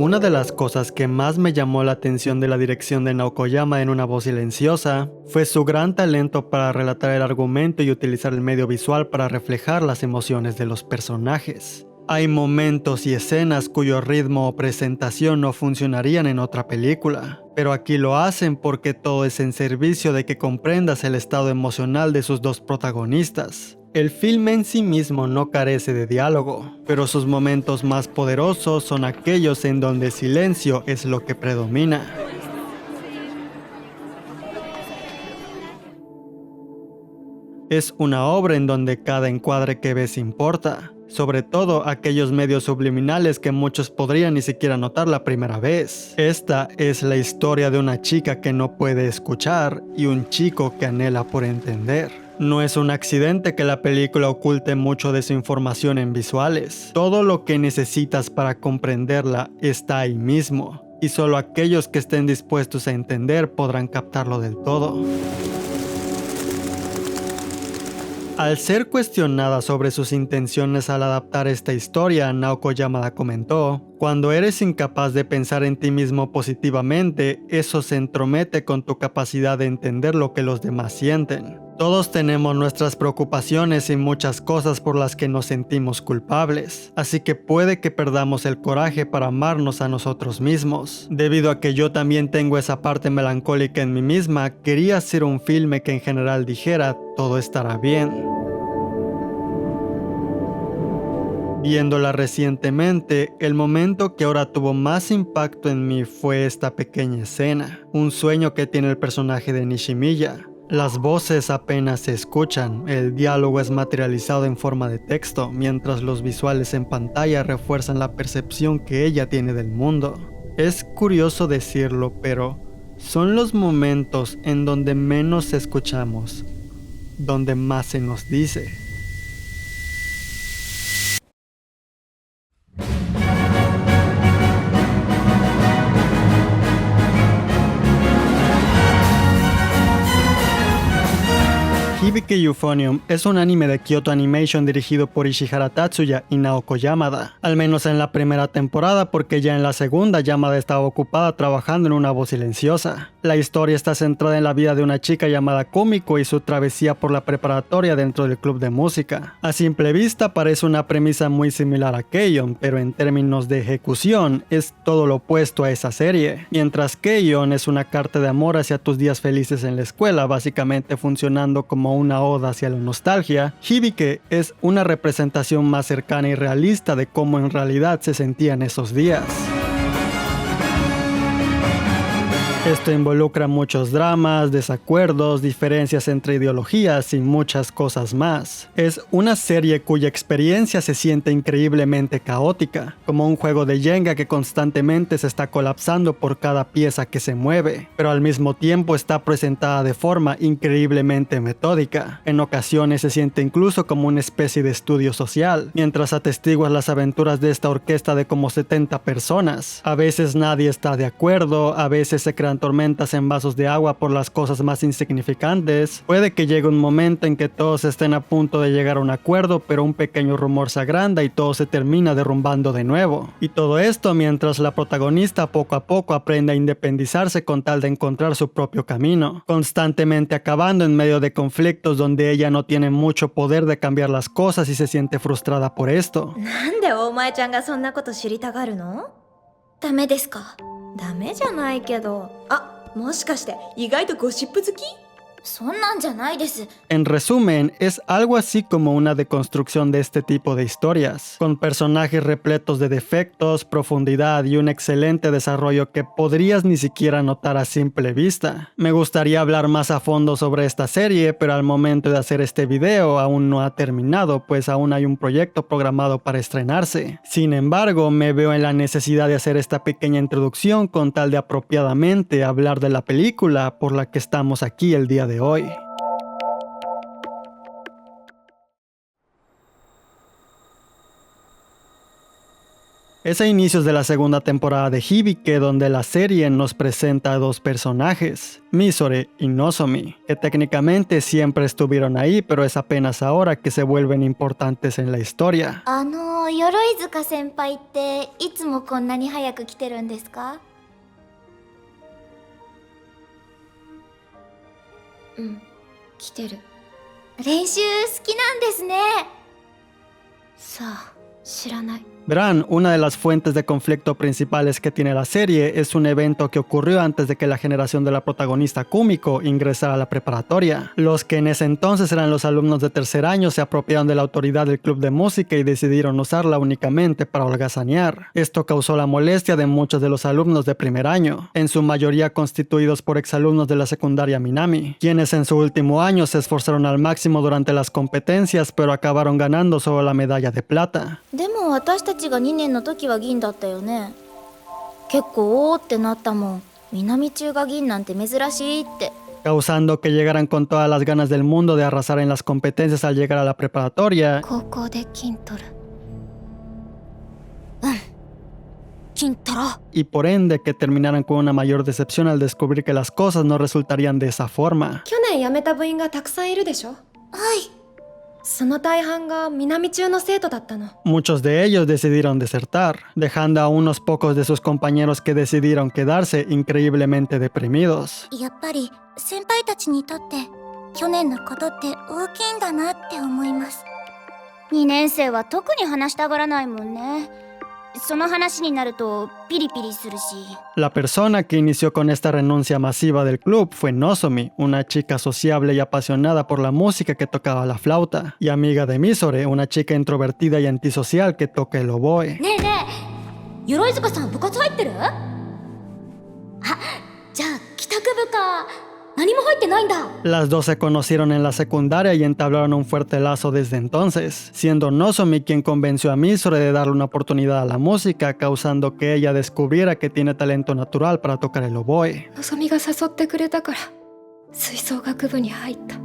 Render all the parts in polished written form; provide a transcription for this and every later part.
Una de las cosas que más me llamó la atención de la dirección de Naokoyama en Una voz silenciosa fue su gran talento para relatar el argumento y utilizar el medio visual para reflejar las emociones de los personajes. Hay momentos y escenas cuyo ritmo o presentación no funcionarían en otra película, pero aquí lo hacen porque todo es en servicio de que comprendas el estado emocional de sus dos protagonistas. El filme en sí mismo no carece de diálogo, pero sus momentos más poderosos son aquellos en donde el silencio es lo que predomina. Es una obra en donde cada encuadre que ves importa, sobre todo aquellos medios subliminales que muchos podrían ni siquiera notar la primera vez. Esta es la historia de una chica que no puede escuchar y un chico que anhela por entender. No es un accidente que la película oculte mucho de su información en visuales. Todo lo que necesitas para comprenderla está ahí mismo, y solo aquellos que estén dispuestos a entender podrán captarlo del todo. Al ser cuestionada sobre sus intenciones al adaptar esta historia, Naoko Yamada comentó: "Cuando eres incapaz de pensar en ti mismo positivamente, eso se entromete con tu capacidad de entender lo que los demás sienten. Todos tenemos nuestras preocupaciones y muchas cosas por las que nos sentimos culpables, así que puede que perdamos el coraje para amarnos a nosotros mismos. Debido a que yo también tengo esa parte melancólica en mí misma, quería hacer un filme que en general dijera, todo estará bien". Viéndola recientemente, el momento que ahora tuvo más impacto en mí fue esta pequeña escena, un sueño que tiene el personaje de Nishimiya. Las voces apenas se escuchan, el diálogo es materializado en forma de texto, mientras los visuales en pantalla refuerzan la percepción que ella tiene del mundo. Es curioso decirlo, pero son los momentos en donde menos escuchamos, donde más se nos dice. Hibike Euphonium es un anime de Kyoto Animation dirigido por Ishihara Tatsuya y Naoko Yamada, al menos en la primera temporada, porque ya en la segunda Yamada estaba ocupada trabajando en Una voz silenciosa. La historia está centrada en la vida de una chica llamada Kumiko y su travesía por la preparatoria dentro del club de música. A simple vista parece una premisa muy similar a Keion, pero en términos de ejecución es todo lo opuesto a esa serie. Mientras Keion es una carta de amor hacia tus días felices en la escuela, básicamente funcionando como una oda hacia la nostalgia, Hibike es una representación más cercana y realista de cómo en realidad se sentían esos días. Esto involucra muchos dramas, desacuerdos, diferencias entre ideologías y muchas cosas más. Es una serie cuya experiencia se siente increíblemente caótica, como un juego de Jenga que constantemente se está colapsando por cada pieza que se mueve, pero al mismo tiempo está presentada de forma increíblemente metódica. En ocasiones se siente incluso como una especie de estudio social, mientras atestiguas las aventuras de esta orquesta de como 70 personas. A veces nadie está de acuerdo, a veces se crean tormentas en vasos de agua por las cosas más insignificantes. Puede que llegue un momento en que todos estén a punto de llegar a un acuerdo, pero un pequeño rumor se agranda y todo se termina derrumbando de nuevo. Y todo esto mientras la protagonista poco a poco aprende a independizarse con tal de encontrar su propio camino, constantemente acabando en medio de conflictos donde ella no tiene mucho poder de cambiar las cosas y se siente frustrada por esto. なんでお前ちゃんがそんなこと知りたがるの？ダメですか？ダメじゃないけど。あ、もしかして意外とゴシップ好き？そんなんじゃないです。 En resumen, es algo así como una deconstrucción de este tipo de historias, con personajes repletos de defectos, profundidad y un excelente desarrollo que podrías ni siquiera notar a simple vista. Me gustaría hablar más a fondo sobre esta serie, pero al momento de hacer este video aún no ha terminado, pues aún hay un proyecto programado para estrenarse. Sin embargo, me veo en la necesidad de hacer esta pequeña introducción con tal de apropiadamente hablar de la película por la que estamos aquí el día de hoy. Es a inicios de la segunda temporada de Hibike donde la serie nos presenta a dos personajes, Misore y Nozomi, que técnicamente siempre estuvieron ahí, pero es apenas ahora que se vuelven importantes en la historia. 鎧塚先輩っていつもこんなに早く来てるんですか？うん、来てる。練習好きなんですね。さあ、知らない。 Verán, una de las fuentes de conflicto principales que tiene la serie es un evento que ocurrió antes de que la generación de la protagonista Kumiko ingresara a la preparatoria. Los que en ese entonces eran los alumnos de tercer año se apropiaron de la autoridad del club de música y decidieron usarla únicamente para holgazanear. Esto causó la molestia de muchos de los alumnos de primer año, en su mayoría constituidos por exalumnos de la secundaria Minami, quienes en su último año se esforzaron al máximo durante las competencias pero acabaron ganando solo la medalla de plata. でも私たちが2年の時は銀だったよね。結構おーってなったもん。南中が銀なんて珍しいって。 causando que llegaran con todas las ganas del mundo de arrasar en las competencias al llegar a la preparatoria. 高校で金取る。うん。金取ろう。 Y por ende que terminaran con una mayor decepción al descubrir que las cosas no resultarían de esa forma. 去年辞めた部員がたくさんいるでしょ。はい。 その大半が南中の生徒だったの。 Muchos de ellos decidieron desertar, dejando a unos pocos de sus compañeros que decidieron quedarse increíblemente deprimidos. やっぱり先輩たちにとって去年のことって大きいんだなって思います。2年生は特に話したがらないもんね。その話になるとピリピリするし。 La persona que inició con esta renuncia masiva del club fue Nozomi, una chica sociable y apasionada por la música que tocaba la flauta, y amiga de Misore, una chica introvertida y antisocial que toca el oboe. ねえねえ、鎧塚さん部活入ってる？あ、じゃあ帰宅部か。何も入ってないんだ。 Las dos se conocieron en la secundaria y entablaron un fuerte lazo desde entonces, siendo Nozomi quien convenció a Misore de darle una oportunidad a la música, causando que ella descubriera que tiene talento natural para tocar el oboe. のぞみが誘ってくれたから吹奏楽部に入った。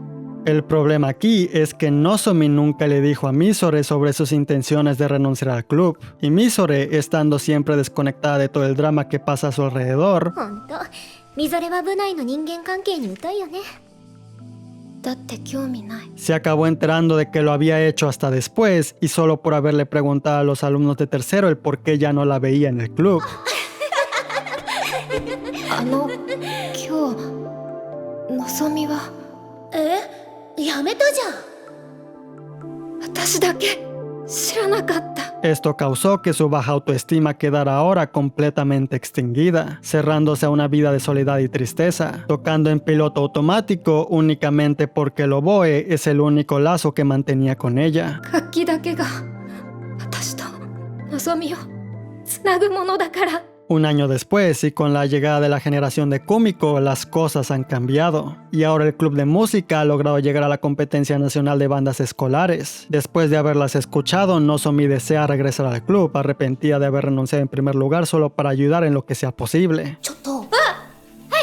El problema aquí es que Nozomi nunca le dijo a Misore sobre sus intenciones de renunciar al club, y Misore, estando siempre desconectada de todo el drama que pasa a su alrededor, ほんと、みぞれは部内の人間関係に疎いよね。だって興味ない。 se acabó enterando de que lo había hecho hasta después, y solo por haberle preguntado a los alumnos de tercero el por qué ya no la veía en el club. 今日のぞみは。やめたじゃん。私だけ知らなかった。 Esto causó que su baja autoestima quedara ahora completamente extinguida, cerrándose a una vida de soledad y tristeza, tocando en piloto automático únicamente porque el oboe es el único lazo que mantenía con ella. 楽器だけが私とのぞみをつなぐものだから。 Un año después, y con la llegada de la generación de Kumiko, las cosas han cambiado. Y ahora el club de música ha logrado llegar a la competencia nacional de bandas escolares. Después de haberlas escuchado, Nozomi desea regresar al club, arrepentida de haber renunciado en primer lugar solo para ayudar en lo que sea posible. ちょっと。は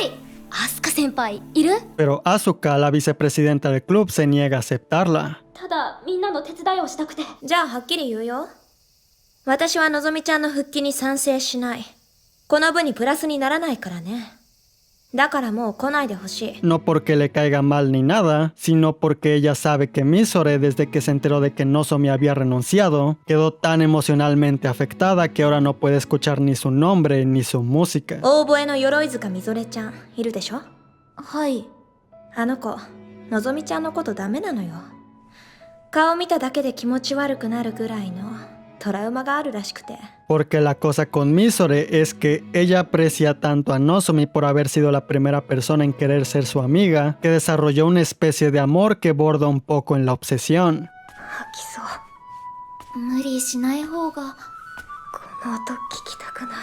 い。アスカ先輩いる？ Pero Asuka, la vicepresidenta del club, se niega a aceptarla. ただみんなの手伝いをしたくて。じゃあはっきり言うよ。私はのぞみちゃんの復帰に賛成しない。 この部にプラスにならないからね。だからもう来ないでほしい。 No porque le caiga mal ni nada, sino porque ella sabe que Misore, desde que se enteró de que Nozomi había renunciado, quedó tan emocionalmente afectada que ahora no puede escuchar ni su nombre ni su música. オーボエの鎧塚みぞれちゃんいるでしょ？はい。あの子、のぞみちゃんのことダメなのよ。顔見ただけで気持ち悪くなるぐらいのトラウマがあるらしくて。 Porque la cosa con Misore es que ella aprecia tanto a Nozomi por haber sido la primera persona en querer ser su amiga, que desarrolló una especie de amor que borda un poco en la obsesión. 吐きそう。無理しない方が。この音聞きたくない。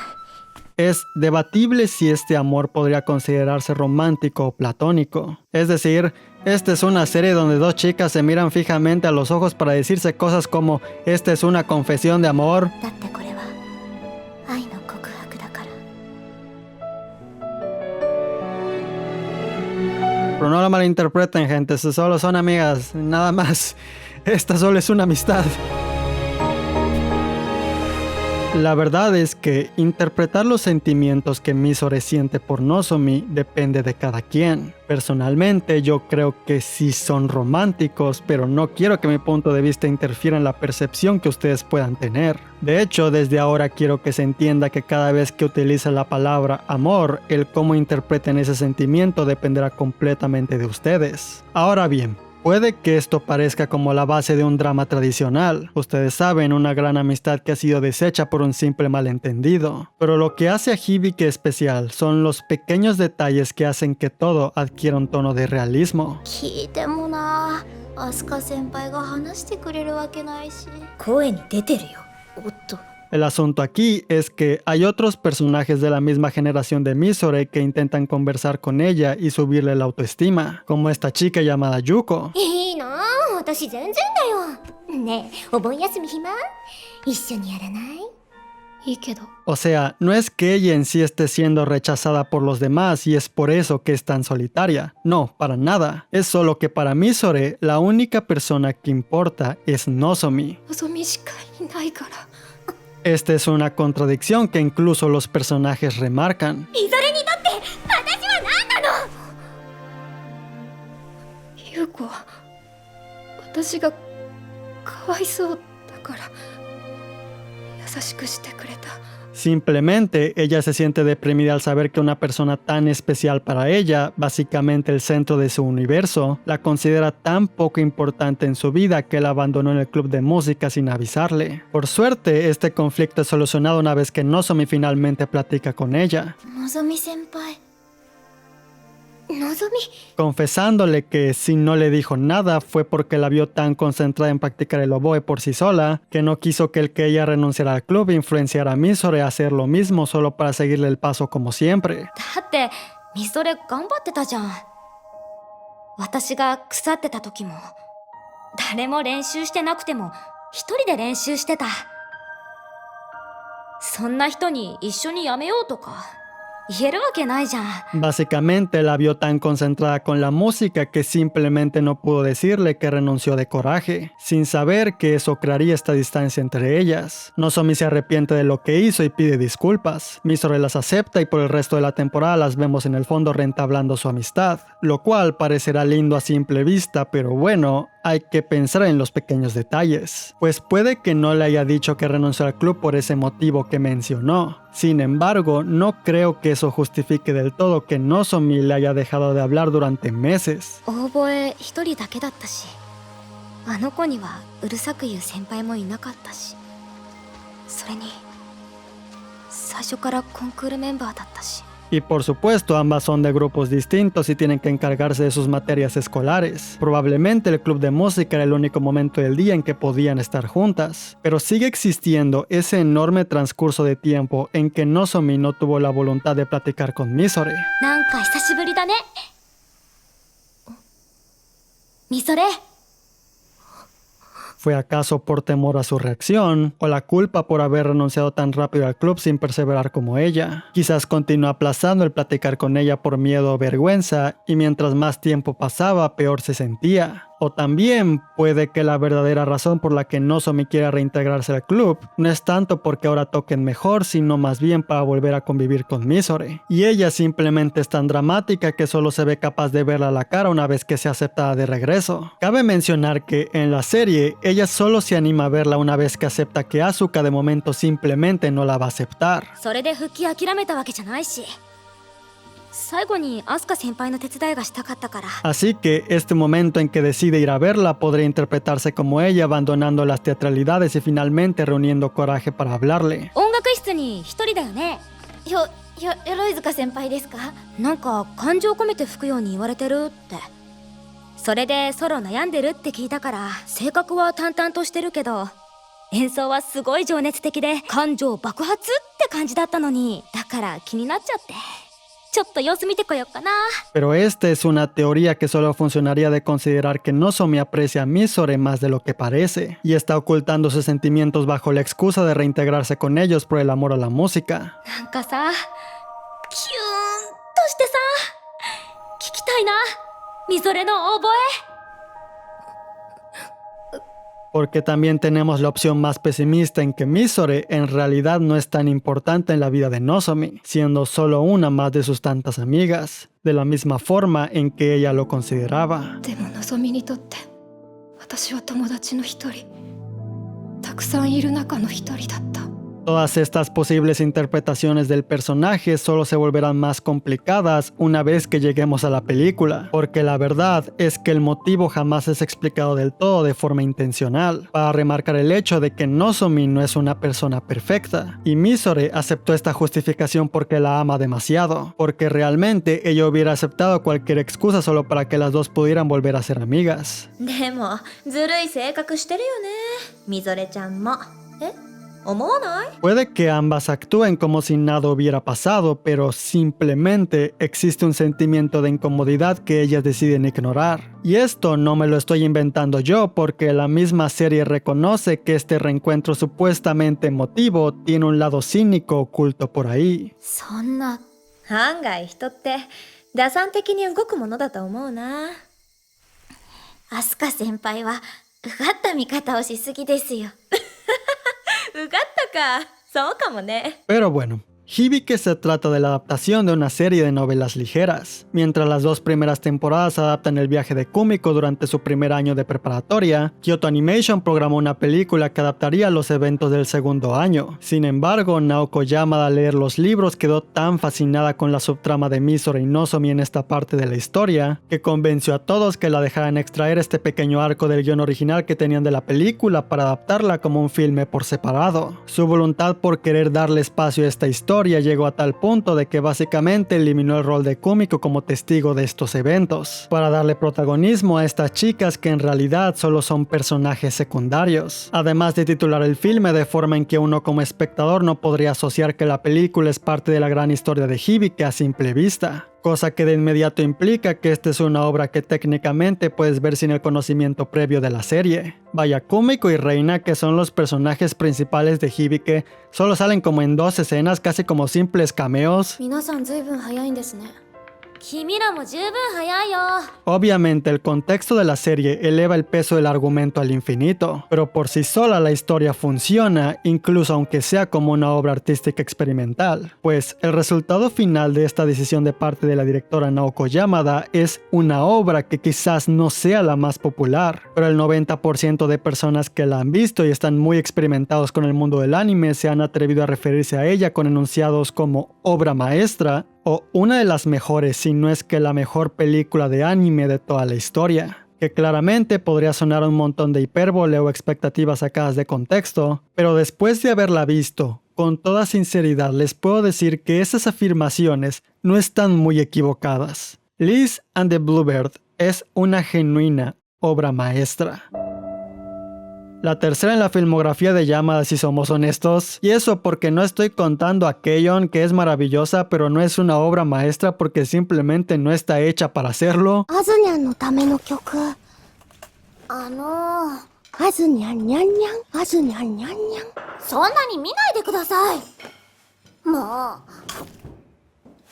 Es debatible si este amor podría considerarse romántico o platónico. Es decir, esta es una serie donde dos chicas se miran fijamente a los ojos para decirse cosas como «Esta es una confesión de amor». だってこれは愛の告白だから。 Pero no lo malinterpreten, gente, solo son amigas, nada más. Esta solo es una amistad. La verdad es que interpretar los sentimientos que Misore siente por Nozomi depende de cada quien. Personalmente yo creo que sí son románticos, pero no quiero que mi punto de vista interfiera en la percepción que ustedes puedan tener. De hecho, desde ahora quiero que se entienda que cada vez que utiliza la palabra amor, el cómo interpreten ese sentimiento dependerá completamente de ustedes. Ahora bien, puede que esto parezca como la base de un drama tradicional. Ustedes saben, una gran amistad que ha sido deshecha por un simple malentendido. Pero lo que hace a Hibiki especial son los pequeños detalles que hacen que todo adquiera un tono de realismo. 聞いてもな、アスカ先輩が話してくれるわけないし。声に出てるよ。おっと。 El asunto aquí es que hay otros personajes de la misma generación de Misore que intentan conversar con ella y subirle la autoestima, como esta chica llamada Yuko. いいなあ、私全然だよ。ねえ、お盆休み暇？一緒にやらない？いいけど。 O sea, no es que ella en sí esté siendo rechazada por los demás y es por eso que es tan solitaria. No, para nada. Es solo que para Misore, la única persona que importa es Nozomi. のぞみしかいないから。 Esta es una contradicción que incluso los personajes remarcan. みぞれにとって私は何なの？優子は私がかわいそうだから優しくしてくれた。 Simplemente ella se siente deprimida al saber que una persona tan especial para ella, básicamente el centro de su universo, la considera tan poco importante en su vida que la abandonó en el club de música sin avisarle. Por suerte, este conflicto es solucionado una vez que Nozomi finalmente platica con ella, のぞみ先輩。のぞみ。 confesándole que si no le dijo nada fue porque la vio tan concentrada en practicar el oboe por sí sola que no quiso que el que ella renunciara al club influenciara a Misore a hacer lo mismo solo para seguirle el paso como siempre. だってみぞれ頑張ってたじゃん。私が腐ってた時も誰も練習してなくても一人で練習してた。そんな人に一緒にやめようとか言えるわけないじゃん。 Básicamente la vio tan concentrada con la música que simplemente no pudo decirle que renunció de coraje, sin saber que eso crearía esta distancia entre ellas. Nozomi se arrepiente de lo que hizo y pide disculpas. Misore las acepta y por el resto de la temporada las vemos en el fondo reentablando su amistad, lo cual parecerá lindo a simple vista, pero bueno, hay que pensar en los pequeños detalles, pues puede que no le haya dicho que renunció al club por ese motivo que mencionó. Sin embargo, no creo que eso justifique del todo que Nozomi le haya dejado de hablar durante meses. オーボエ一人だけだったし、あの子にはうるさく言う先輩もいなかったし、それに最初からコンクールメンバーだったし。 Y por supuesto, ambas son de grupos distintos y tienen que encargarse de sus materias escolares. Probablemente el club de música era el único momento del día en que podían estar juntas. Pero sigue existiendo ese enorme transcurso de tiempo en que Nozomi no tuvo la voluntad de platicar con Misore. なんか久しぶりだね。みぞれ。 ¿Fue acaso por temor a su reacción o la culpa por haber renunciado tan rápido al club sin perseverar como ella? Quizás continuó aplazando el platicar con ella por miedo o vergüenza y mientras más tiempo pasaba peor se sentía. O también puede que la verdadera razón por la que Nozomi quiera reintegrarse al club no es tanto porque ahora toquen mejor, sino más bien para volver a convivir con Misore. Y ella simplemente es tan dramática que solo se ve capaz de verla a la cara una vez que sea aceptada de regreso. Cabe mencionar que en la serie, ella solo se anima a verla una vez que acepta que Asuka de momento simplemente no la va a aceptar. それで復帰諦めたわけじゃないし、最後にアスカ先輩の手伝いがしたかったから。 Así que este momento en que decide ir a verla podría interpretarse como ella abandonando las teatralidades y finalmente reuniendo coraje para hablarle. 音楽室に一人だよね。鎧塚先輩ですか？なんか感情込めて吹くように言われてるって。それでソロ悩んでるって聞いたから、性格は淡々としてるけど演奏はすごい情熱的で感情爆発って感じだったのに、だから気になっちゃって。 ちょっと様子見てこようかな。 Pero esta es una teoría que solo funcionaría de considerar que Nozomi aprecia a Misore más de lo que parece y está ocultando sus sentimientos bajo la excusa de reintegrarse con ellos por el amor a la música. なんかさ、キューンとしてさ、聞きたいな、みぞれのオーボエ。Porque también tenemos la opción más pesimista en que Misore en realidad no es tan importante en la vida de Nozomi, siendo solo una más de sus tantas amigas, de la misma forma en que ella lo consideraba. でものぞみにとって私は友達の一人、たくさんいる中の一人だった。 Todas estas posibles interpretaciones del personaje solo se volverán más complicadas una vez que lleguemos a la película, porque la verdad es que el motivo jamás es explicado del todo de forma intencional, para remarcar el hecho de que Nozomi no es una persona perfecta, y Misore aceptó esta justificación porque la ama demasiado, porque realmente ella hubiera aceptado cualquier excusa solo para que las dos pudieran volver a ser amigas. でもずるい性格してるよね、みぞれちゃんも。思わない？ Puede que ambas actúen como si nada hubiera pasado, pero simplemente existe un sentimiento de incomodidad que ellas deciden ignorar. Y esto no me lo estoy inventando yo, porque la misma serie reconoce que este reencuentro supuestamente emotivo tiene un lado cínico oculto por ahí. そんな。案外人って打算的に動くものだと思うな。アスカ先輩はうがった見方をしすぎですよ。うがったか、そうかもね。 Pero bueno, Hibike se trata de la adaptación de una serie de novelas ligeras. Mientras las dos primeras temporadas adaptan el viaje de Kumiko durante su primer año de preparatoria, Kyoto Animation programó una película que adaptaría los eventos del segundo año. Sin embargo, Naoko Yamada al leer los libros quedó tan fascinada con la subtrama de Misore y Nozomi en esta parte de la historia, que convenció a todos que la dejaran extraer este pequeño arco del guión original que tenían de la película para adaptarla como un filme por separado. Su voluntad por querer darle espacio a esta historia llegó a tal punto de que básicamente eliminó el rol de Kumiko como testigo de estos eventos, para darle protagonismo a estas chicas que en realidad solo son personajes secundarios, además de titular el filme de forma en que uno como espectador no podría asociar que la película es parte de la gran historia de Hibike a simple vista. Cosa que de inmediato implica que esta es una obra que técnicamente puedes ver sin el conocimiento previo de la serie. Vaya, Kumiko y Reina, que son los personajes principales de Hibike, solo salen como en 2 escenas, casi como simples cameos. 皆さんずいぶん早いんですね。君らも十分早いよ。 Obviamente el contexto de la serie eleva el peso del argumento al infinito, pero por sí sola la historia funciona, incluso aunque sea como una obra artística experimental, pues el resultado final de esta decisión de parte de la directora Naoko Yamada es una obra que quizás no sea la más popular, pero el 90% de personas que la han visto y están muy experimentados con el mundo del anime se han atrevido a referirse a ella con enunciados como obra maestra, o una de las mejores, si no es que la mejor película de anime de toda la historia, que claramente podría sonar un montón de hipérbole o expectativas sacadas de contexto, pero después de haberla visto, con toda sinceridad les puedo decir que esas afirmaciones no están muy equivocadas. Liz and the Bluebird es una genuina obra maestra. La tercera en la filmografía de Yamada, si somos honestos, y eso porque no estoy contando a Keion, que es maravillosa, pero no es una obra maestra porque simplemente no está hecha para hacerlo. アズニャンのための曲。アズニャンニャンニャン、アズニャンニャンニャン。そんなに見ないでください。もう。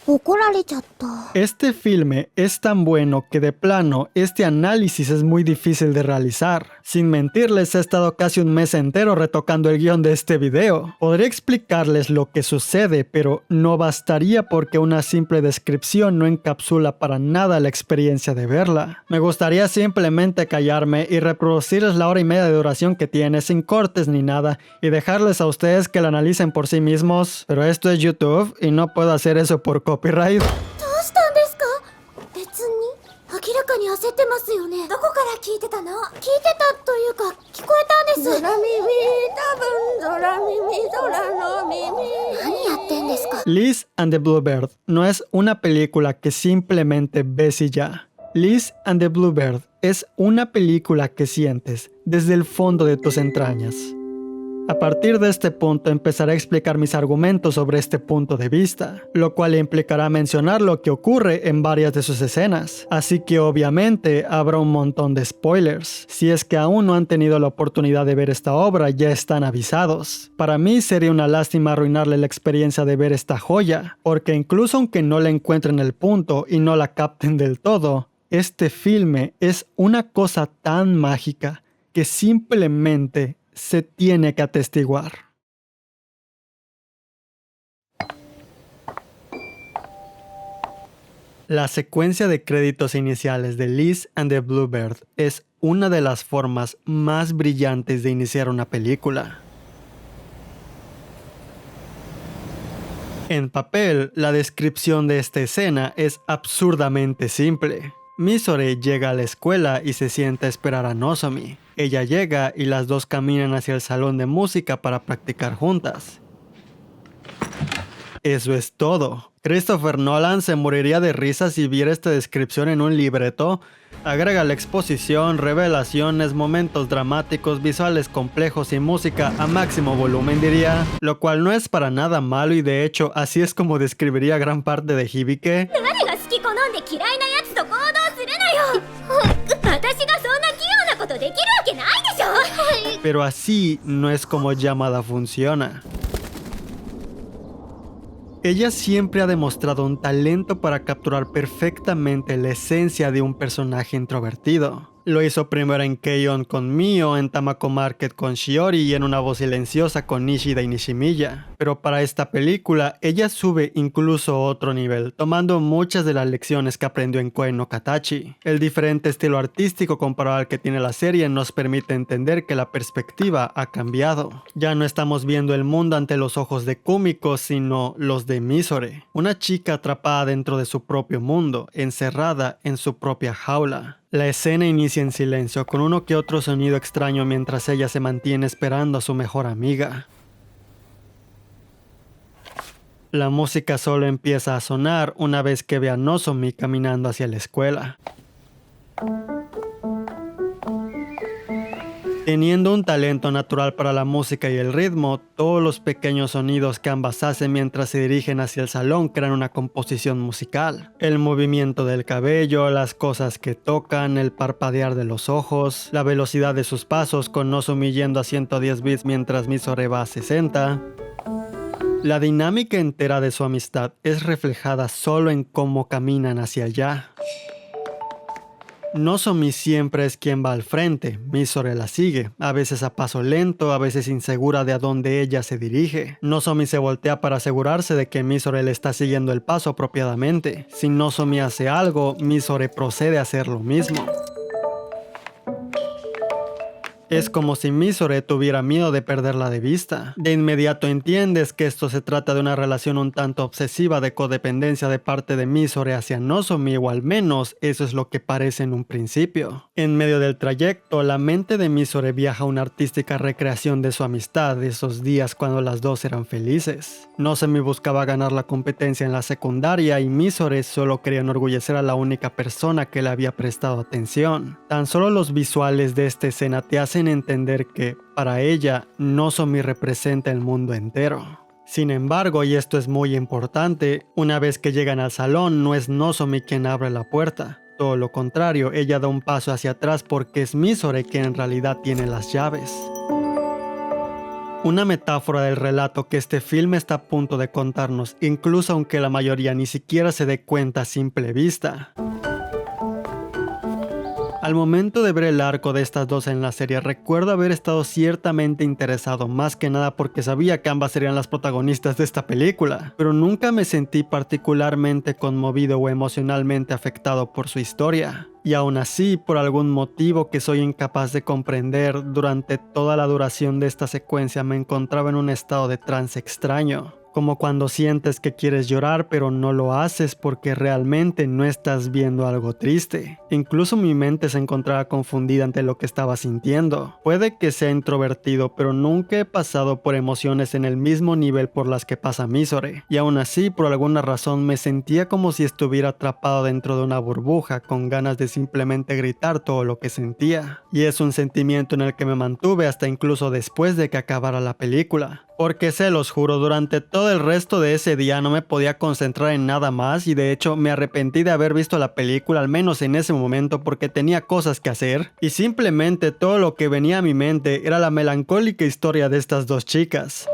怒られちゃった。 Este filme es tan bueno que de plano este análisis es muy difícil de realizar. Sin mentirles, he estado casi un mes entero retocando el guión de este video. Podría explicarles lo que sucede, pero no bastaría porque una simple descripción no encapsula para nada la experiencia de verla. Me gustaría simplemente callarme y reproducirles la hora y media de duración que tiene sin cortes ni nada y dejarles a ustedes que la analicen por sí mismos, pero esto es YouTube y no puedo hacer eso por copyright. どうしたんですか？別に明らかに焦ってますよね。どこから聞いてたの？聞いてたというか聞こえたんです。空耳、多分空耳、空の耳。何やってんですか？ Liz and the Bluebird no es una película que simplemente ves y ya. Liz and the Bluebird es una película que sientes desde el fondo de tus entrañas. A partir de este punto empezaré a explicar mis argumentos sobre este punto de vista, lo cual implicará mencionar lo que ocurre en varias de sus escenas, así que obviamente habrá un montón de spoilers. Si es que aún no han tenido la oportunidad de ver esta obra, ya están avisados. Para mí sería una lástima arruinarle la experiencia de ver esta joya, porque incluso aunque no le encuentren el punto y no la capten del todo, este filme es una cosa tan mágica que simplemente se tiene que atestiguar. La secuencia de créditos iniciales de Liz and the Bluebird es una de las formas más brillantes de iniciar una película. En papel, la descripción de esta escena es absurdamente simple. Misore llega a la escuela y se sienta a esperar a Nozomi. Ella llega y las dos caminan hacia el salón de música para practicar juntas. Eso es todo. Christopher Nolan se moriría de risa si viera esta descripción en un libreto. Agrega la exposición, revelaciones, momentos dramáticos, visuales complejos y música a máximo volumen, diría. Lo cual no es para nada malo y de hecho así es como describiría gran parte de Hibike. Pero así no es como Yamada funciona. Ella siempre ha demostrado un talento para capturar perfectamente la esencia de un personaje introvertido. Lo hizo primero en Keion con Mio, en Tamako Market con Shiori y en Una voz silenciosa con Nishida y Nishimiya. Pero para esta película, ella sube incluso otro nivel, tomando muchas de las lecciones que aprendió en Koen no Katachi. El diferente estilo artístico comparado al que tiene la serie nos permite entender que la perspectiva ha cambiado. Ya no estamos viendo el mundo ante los ojos de Kumiko, sino los de Misore, una chica atrapada dentro de su propio mundo, encerrada en su propia jaula. La escena inicia en silencio, con uno que otro sonido extraño mientras ella se mantiene esperando a su mejor amiga. La música solo empieza a sonar una vez que ve a Nozomi caminando hacia la escuela. Teniendo un talento natural para la música y el ritmo, todos los pequeños sonidos que ambas hacen mientras se dirigen hacia el salón crean una composición musical. El movimiento del cabello, las cosas que tocan, el parpadear de los ojos, la velocidad de sus pasos con Nozomi yendo a 110 bits mientras Misore va a 60. La dinámica entera de su amistad es reflejada solo en cómo caminan hacia allá. Nozomi siempre es quien va al frente, Misore la sigue, a veces a paso lento, a veces insegura de a dónde ella se dirige. Nozomi se voltea para asegurarse de que Misore le está siguiendo el paso apropiadamente. Si Nozomi hace algo, Misore procede a hacer lo mismo. Es como si Misore tuviera miedo de perderla de vista. De inmediato entiendes que esto se trata de una relación un tanto obsesiva de codependencia de parte de Misore hacia Nozomi, o al menos eso es lo que parece en un principio. En medio del trayecto, la mente de Misore viaja a una artística recreación de su amistad, de esos días cuando las dos eran felices. Nozomi buscaba ganar la competencia en la secundaria y Misore solo quería enorgullecer a la única persona que le había prestado atención. Tan solo los visuales de esta escena te hacen entender que, para ella, Nozomi representa el mundo entero. Sin embargo, y esto es muy importante, una vez que llegan al salón, no es Nozomi quien abre la puerta. Todo lo contrario, ella da un paso hacia atrás porque es Misore quien en realidad tiene las llaves. Una metáfora del relato que este filme está a punto de contarnos, incluso aunque la mayoría ni siquiera se dé cuenta a simple vista. Al momento de ver el arco de estas dos en la serie, recuerdo haber estado ciertamente interesado, más que nada porque sabía que ambas serían las protagonistas de esta película, pero nunca me sentí particularmente conmovido o emocionalmente afectado por su historia. Y aún así, por algún motivo que soy incapaz de comprender, durante toda la duración de esta secuencia me encontraba en un estado de trance extraño. Como cuando sientes que quieres llorar pero no lo haces porque realmente no estás viendo algo triste. Incluso mi mente se encontraba confundida ante lo que estaba sintiendo. Puede que sea introvertido, pero nunca he pasado por emociones en el mismo nivel por las que pasa Misore. Y aún así, por alguna razón, me sentía como si estuviera atrapado dentro de una burbuja, con ganas de simplemente gritar todo lo que sentía. Y es un sentimiento en el que me mantuve hasta incluso después de que acabara la película. Porque se los juro, durante todo el resto de ese día no me podía concentrar en nada más y de hecho me arrepentí de haber visto la película, al menos en ese momento, porque tenía cosas que hacer y simplemente todo lo que venía a mi mente era la melancólica historia de estas dos chicas.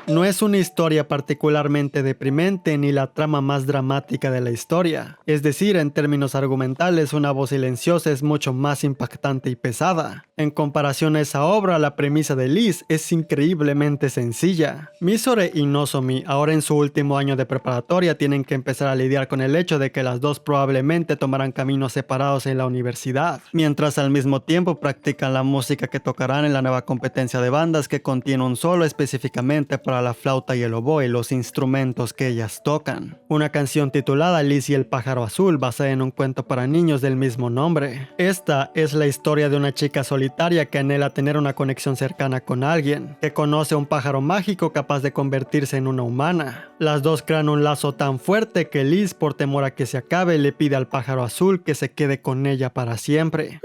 No es una historia particularmente deprimente ni la trama más dramática de la historia. Es decir, en términos argumentales, Una voz silenciosa es mucho más impactante y pesada. En comparación a esa obra, la premisa de Liz es increíblemente sencilla. Misore y Nozomi, ahora en su último año de preparatoria, tienen que empezar a lidiar con el hecho de que las dos probablemente tomarán caminos separados en la universidad, mientras al mismo tiempo practican la música que tocarán en la nueva competencia de bandas que contiene un solo específicamente para la flauta y el oboe, los instrumentos que ellas tocan. Una canción titulada Liz y el pájaro azul, basada en un cuento para niños del mismo nombre. Esta es la historia de una chica solitaria que anhela tener una conexión cercana con alguien, que conoce a un pájaro mágico capaz de convertirse en una humana. Las dos crean un lazo tan fuerte que Liz, por temor a que se acabe, le pide al pájaro azul que se quede con ella para siempre.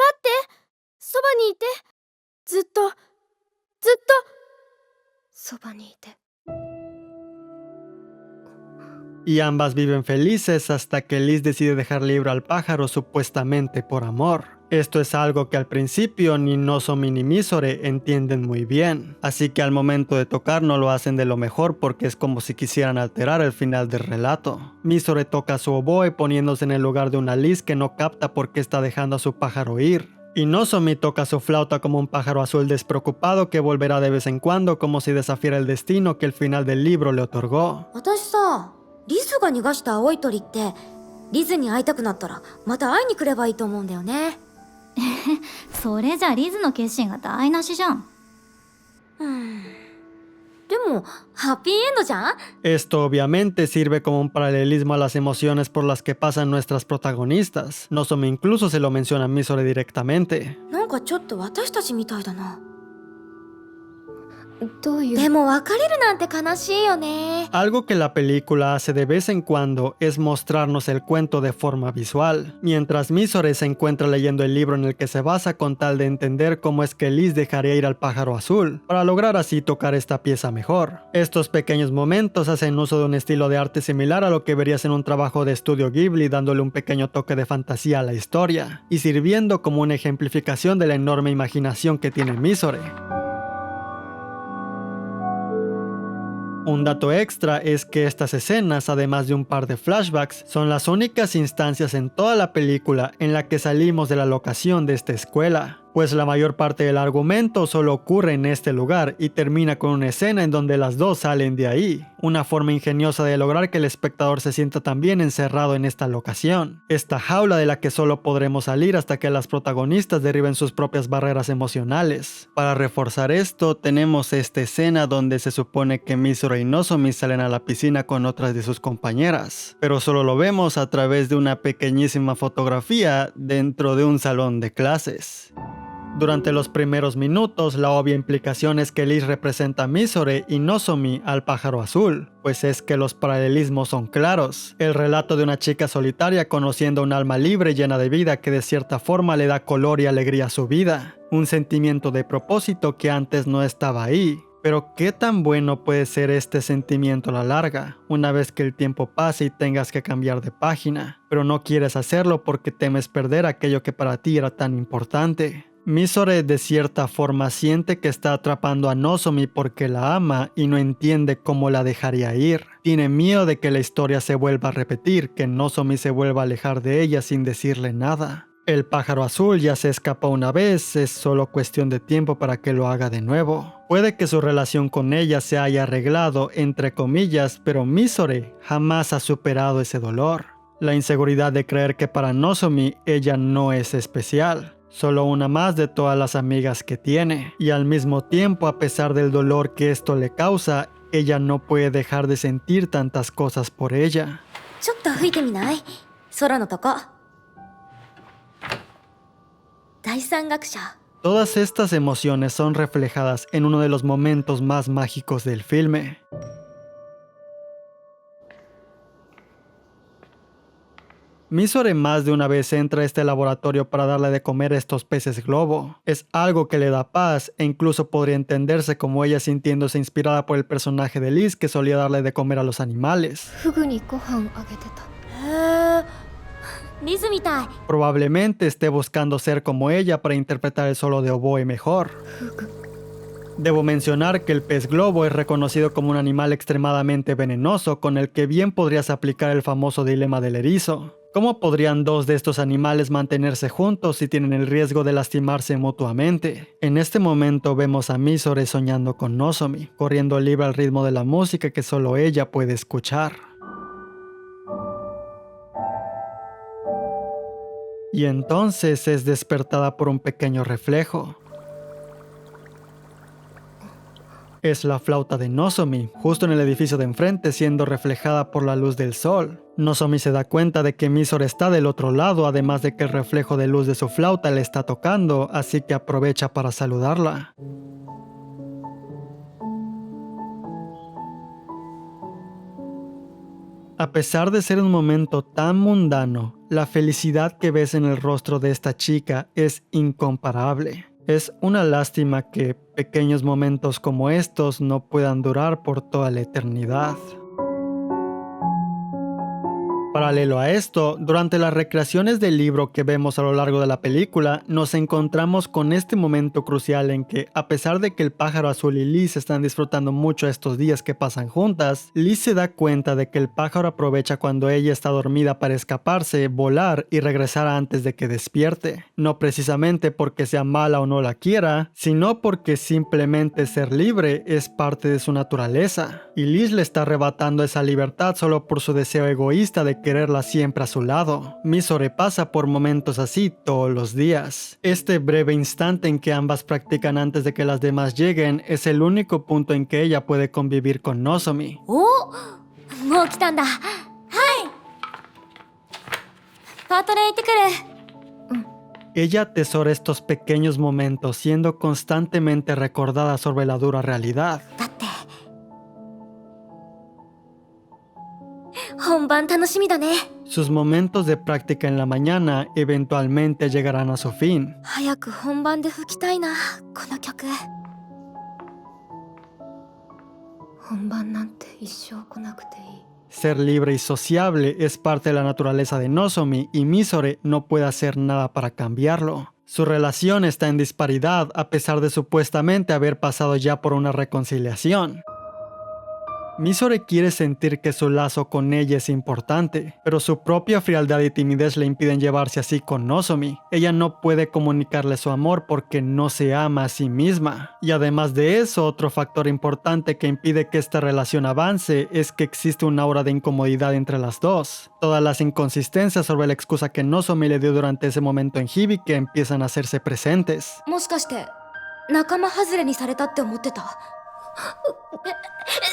そばにいて。ずっとそばにいて。 Y ambas viven felices hasta que Liz decide dejar libre al pájaro supuestamente por amor. Esto es algo que al principio ni Nozomi ni Misore entienden muy bien, así que al momento de tocar no lo hacen de lo mejor porque es como si quisieran alterar el final del relato. Misore toca su oboe poniéndose en el lugar de una Liz que no capta por qué está dejando a su pájaro ir. Y Nozomi toca su flauta como un pájaro azul despreocupado que volverá de vez en cuando como si desafiara el destino que el final del libro le otorgó. 私さ、リスが逃がした青い鳥ってリズに会いたくなったらまた会いに来ればいいと思うんだよね。それじゃリズの決心が台無しじゃん。でもハッピーエンドじゃん。 Esto obviamente sirve como un paralelismo a las emociones por las que pasan nuestras protagonistas. Nozomi incluso se lo menciona a Misore directamente. なんかちょっと私たちみたいだな。どういう。でも別れるなんて悲しいよね。 Algo que la película hace de vez en cuando es mostrarnos el cuento de forma visual, mientras Misore se encuentra leyendo el libro en el que se basa con tal de entender cómo es que Liz dejaría ir al pájaro azul, para lograr así tocar esta pieza mejor. Estos pequeños momentos hacen uso de un estilo de arte similar a lo que verías en un trabajo de estudio Ghibli, dándole un pequeño toque de fantasía a la historia, y sirviendo como una ejemplificación de la enorme imaginación que tiene Misore. Un dato extra es que estas escenas, además de un par de flashbacks, son las únicas instancias en toda la película en la que salimos de la locación de esta escuela, pues la mayor parte del argumento solo ocurre en este lugar y termina con una escena en donde las dos salen de ahí, una forma ingeniosa de lograr que el espectador se sienta también encerrado en esta locación, esta jaula de la que solo podremos salir hasta que las protagonistas derriben sus propias barreras emocionales. Para reforzar esto, tenemos esta escena donde se supone que Misore y Nozomi salen a la piscina con otras de sus compañeras, pero solo lo vemos a través de una pequeñísima fotografía dentro de un salón de clases. Durante los primeros minutos, la obvia implicación es que Liz representa a Misore y Nozomi al pájaro azul, pues es que los paralelismos son claros. El relato de una chica solitaria conociendo un alma libre llena de vida que de cierta forma le da color y alegría a su vida. Un sentimiento de propósito que antes no estaba ahí. Pero ¿qué tan bueno puede ser este sentimiento a la larga, una vez que el tiempo pase y tengas que cambiar de página? Pero no quieres hacerlo porque temes perder aquello que para ti era tan importante. Misore de cierta forma siente que está atrapando a Nozomi porque la ama y no entiende cómo la dejaría ir. Tiene miedo de que la historia se vuelva a repetir, que Nozomi se vuelva a alejar de ella sin decirle nada. El pájaro azul ya se escapó una vez, es solo cuestión de tiempo para que lo haga de nuevo. Puede que su relación con ella se haya arreglado, entre comillas, pero Misore jamás ha superado ese dolor. La inseguridad de creer que para Nozomi ella no es especial. Solo una más de todas las amigas que tiene, y al mismo tiempo, a pesar del dolor que esto le causa, ella no puede dejar de sentir tantas cosas por ella. ちょっと吹いてみない？空のとこ。第三楽章。 Todas estas emociones son reflejadas en uno de los momentos más mágicos del filme. Misore más de una vez entra a este laboratorio para darle de comer a estos peces globo. Es algo que le da paz e incluso podría entenderse como ella sintiéndose inspirada por el personaje de Liz que solía darle de comer a los animales. フグにご飯あげてた。へえ。リズみたい。 Probablemente esté buscando ser como ella para interpretar el solo de oboe mejor. フグ。Debo mencionar que el pez globo es reconocido como un animal extremadamente venenoso con el que bien podrías aplicar el famoso dilema del erizo. ¿Cómo podrían dos de estos animales mantenerse juntos si tienen el riesgo de lastimarse mutuamente? En este momento vemos a Mizore soñando con Nozomi, corriendo libre al ritmo de la música que solo ella puede escuchar. Y entonces es despertada por un pequeño reflejo. Es la flauta de Nozomi, justo en el edificio de enfrente, siendo reflejada por la luz del sol. Nozomi se da cuenta de que Mizore está del otro lado, además de que el reflejo de luz de su flauta le está tocando, así que aprovecha para saludarla. A pesar de ser un momento tan mundano, la felicidad que ves en el rostro de esta chica es incomparable. Es una lástima que pequeños momentos como estos no puedan durar por toda la eternidad. Paralelo a esto, durante las recreaciones del libro que vemos a lo largo de la película, nos encontramos con este momento crucial en que, a pesar de que el pájaro azul y Liz están disfrutando mucho estos días que pasan juntas, Liz se da cuenta de que el pájaro aprovecha cuando ella está dormida para escaparse, volar y regresar antes de que despierte. No precisamente porque sea mala o no la quiera, sino porque simplemente ser libre es parte de su naturaleza. Y Liz le está arrebatando esa libertad solo por su deseo egoísta de quererla siempre a su lado. Mizore pasa por momentos así todos los días. Este breve instante en que ambas practican antes de que las demás lleguen es el único punto en que ella puede convivir con Nozomi. ¡Oh! ¡Mo kitanda! ¡Hai! ¡Patore itte kuru! Ella atesora estos pequeños momentos, siendo constantemente recordada sobre la dura realidad. Datte. Honban tanoshimi da ne. Sus momentos de práctica en la mañana eventualmente llegarán a su fin. Hayaku honban de fukitai na, kono kyoku. Honban nante issou konakute ii. Ser libre y sociable es parte de la naturaleza de Nozomi y Mizore no puede hacer nada para cambiarlo. Su relación está en disparidad a pesar de supuestamente haber pasado ya por una reconciliación. Mizore quiere sentir que su lazo con ella es importante, pero su propia frialdad y timidez le impiden llevarse así con Nozomi. Ella no puede comunicarle su amor porque no se ama a sí misma. Y además de eso, otro factor importante que impide que esta relación avance es que existe una aura de incomodidad entre las dos. Todas las inconsistencias sobre la excusa que Nozomi le dio durante ese momento en Hibike empiezan a hacerse presentes. Moshikashite, nakama hazure ni sareta tte omotte ta?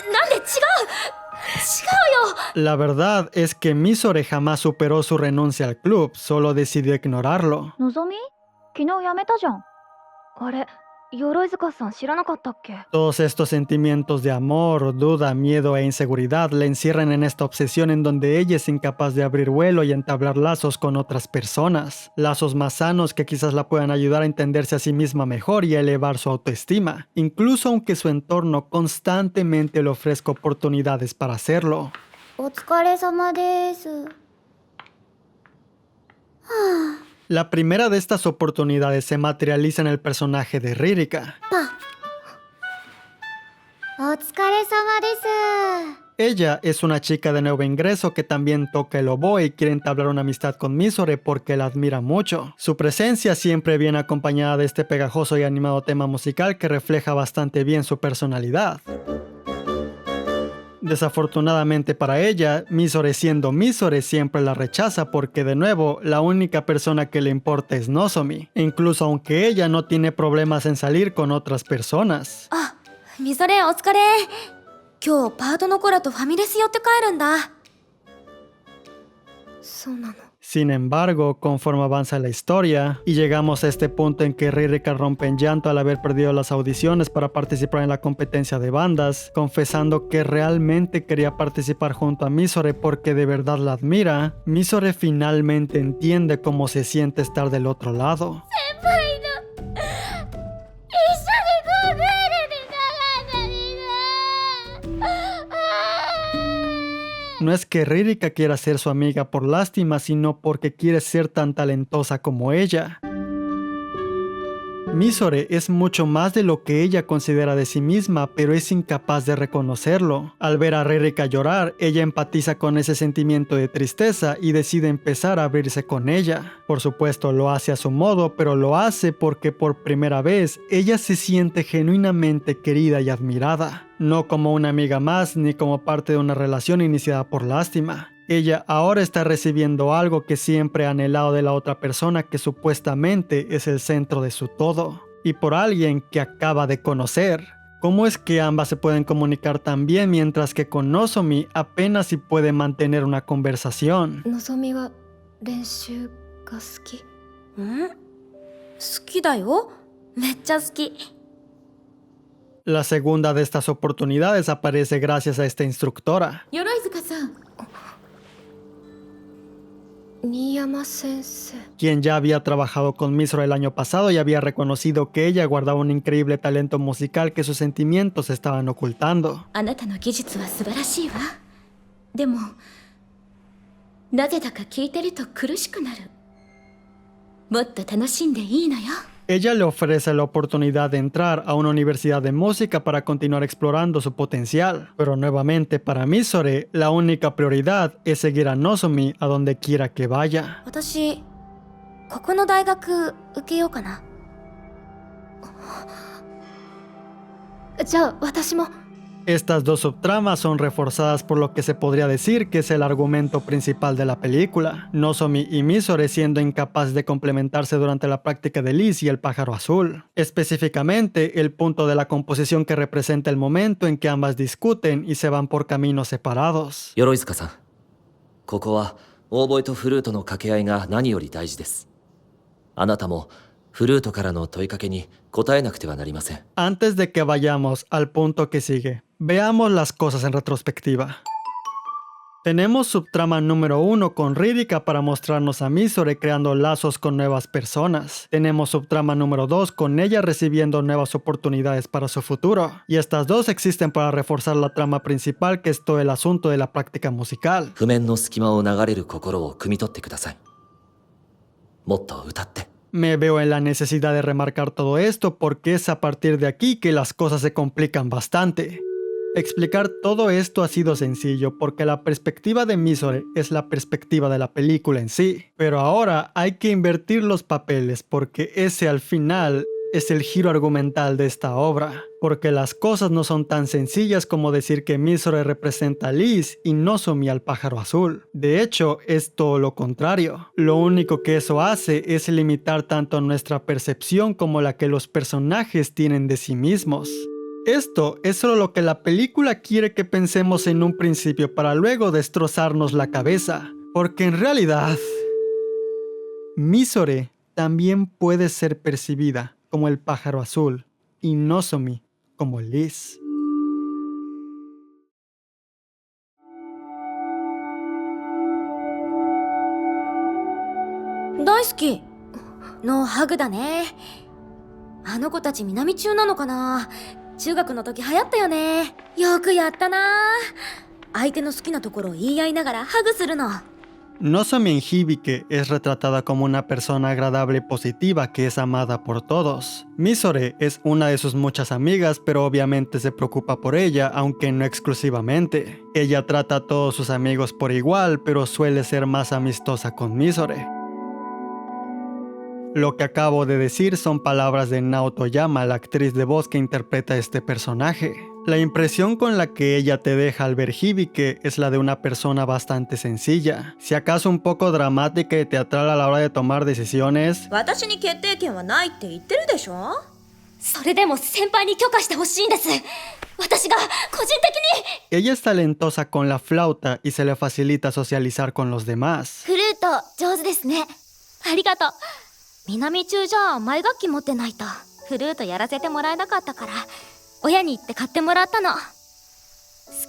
¿Nande? ¡Chigao! La verdad es que Mizore jamás superó su renuncia al club, solo decidió ignorarlo. Nozomi? Kino yameta jan. Are, Yoroizuka-san shiranakatta kke? Todos estos sentimientos de amor, duda, miedo e inseguridad le encierran en esta obsesión en donde ella es incapaz de abrir vuelo y entablar lazos con otras personas. Lazos más sanos que quizás la puedan ayudar a entenderse a sí misma mejor y a elevar su autoestima, incluso aunque su entorno constantemente le ofrezca oportunidades para hacerlo. Otsukare-sama desu. La primera de estas oportunidades se materializa en el personaje de Ririka. Otsukare-sama desu. Ella es una chica de nuevo ingreso que también toca el oboe y quiere entablar una amistad con Mizore porque la admira mucho. Su presencia siempre viene acompañada de este pegajoso y animado tema musical que refleja bastante bien su personalidad. Desafortunadamente para ella, Mizore siendo Mizore siempre la rechaza porque de nuevo la única persona que le importa es Nozomi, incluso aunque ella no tiene problemas en salir con otras personas. Ah, Mizore, otsukare. Kyou paarto no cora to familesu yotte kaeru nda. Sou nano. Sin embargo, conforme avanza la historia y llegamos a este punto en que Ririka rompe en llanto al haber perdido las audiciones para participar en la competencia de bandas, confesando que realmente quería participar junto a Mizore porque de verdad la admira, Mizore finalmente entiende cómo se siente estar del otro lado. No es que Ririka quiera ser su amiga por lástima, sino porque quiere ser tan talentosa como ella. Misore es mucho más de lo que ella considera de sí misma, pero es incapaz de reconocerlo. Al ver a Ririka llorar, ella empatiza con ese sentimiento de tristeza y decide empezar a abrirse con ella. Por supuesto, lo hace a su modo, pero lo hace porque por primera vez ella se siente genuinamente querida y admirada. No como una amiga más ni como parte de una relación iniciada por lástima. Ella ahora está recibiendo algo que siempre ha anhelado de la otra persona, que supuestamente es el centro de su todo, y por alguien que acaba de conocer. ¿Cómo es que ambas se pueden comunicar tan bien mientras que con Nozomi apenas si puede mantener una conversación? のぞみは練習が好き。ん？好きだよ。めっちゃ好き。 La segunda de estas oportunidades aparece gracias a esta instructora. 鎧塚さん、新山先生。 Quien ya había trabajado con Misora el año pasado y había reconocido que ella guardaba un increíble talento musical que sus sentimientos estaban ocultando. あなたの技術は素晴らしいわ。でも、なぜだか聞いてると苦しくなる。もっと楽しんでいいのよ。 Ella le ofrece la oportunidad de entrar a una universidad de música para continuar explorando su potencial. Pero nuevamente para Misore, la única prioridad es seguir a Nozomi a donde quiera que vaya. 私、ここの大学受けようかな。じゃあ私も。 Estas dos subtramas son reforzadas por lo que se podría decir que es el argumento principal de la película. Nozomi y Misore siendo incapaces de complementarse durante la práctica de Liz y el pájaro azul. Específicamente, el punto de la composición que representa el momento en que ambas discuten y se van por caminos separados. 鎧塚さん、ここはオーボエとフルートの掛け合いが何より大事です。あなたもフルートからの問いかけに答えなくてはなりません。 Antes de que vayamos al punto que sigue, veamos las cosas en retrospectiva. Tenemos subtrama número 1 con Ririka para mostrarnos a Misore creando lazos con nuevas personas. Tenemos subtrama número 2 con ella recibiendo nuevas oportunidades para su futuro. Y estas dos existen para reforzar la trama principal, que es todo el asunto de la práctica musical. 譜面の隙間を流れる心を汲み取ってください。もっと歌って。 Me veo en la necesidad de remarcar todo esto porque es a partir de aquí que las cosas se complican bastante. Explicar todo esto ha sido sencillo porque la perspectiva de Misore es la perspectiva de la película en sí. Pero ahora hay que invertir los papeles porque ese al final es el giro argumental de esta obra. Porque las cosas no son tan sencillas como decir que Misore representa a Liz y Nozomi al pájaro azul. De hecho, es todo lo contrario. Lo único que eso hace es limitar tanto nuestra percepción como la que los personajes tienen de sí mismos. Esto es solo lo que la película quiere que pensemos en un principio para luego destrozarnos la cabeza. Porque en realidad, Misore también puede ser percibida como el pájaro azul y Nozomi como Liz. 大好きのハグだね。あの子たち南中なのかな。中学の時流行ったよね。よくやったな。相手の好きなところを言い合いながらハグするの。 Nozomi en Hibike es retratada como una persona agradable y positiva que es amada por todos. Misore es una de sus muchas amigas, pero obviamente se preocupa por ella, aunque no exclusivamente. Ella trata a todos sus amigos por igual, pero suele ser más amistosa con Misore. Lo que acabo de decir son palabras de Naoto Yama, la actriz de voz que interpreta a este personaje. La impresión con la que ella te deja al ver Hibike es la de una persona bastante sencilla, si acaso un poco dramática y teatral a la hora de tomar decisiones. 私に決定権はないって言ってるでしょ。それでも先輩に許可してほしいんです。私が個人的に。 Ella es talentosa con la flauta y se le facilita socializar con los demás. フルート上手ですね。ありがとう。南中じゃ前楽器持ってないとフルートやらせてもらえなかったから親に言って買ってもらったの。好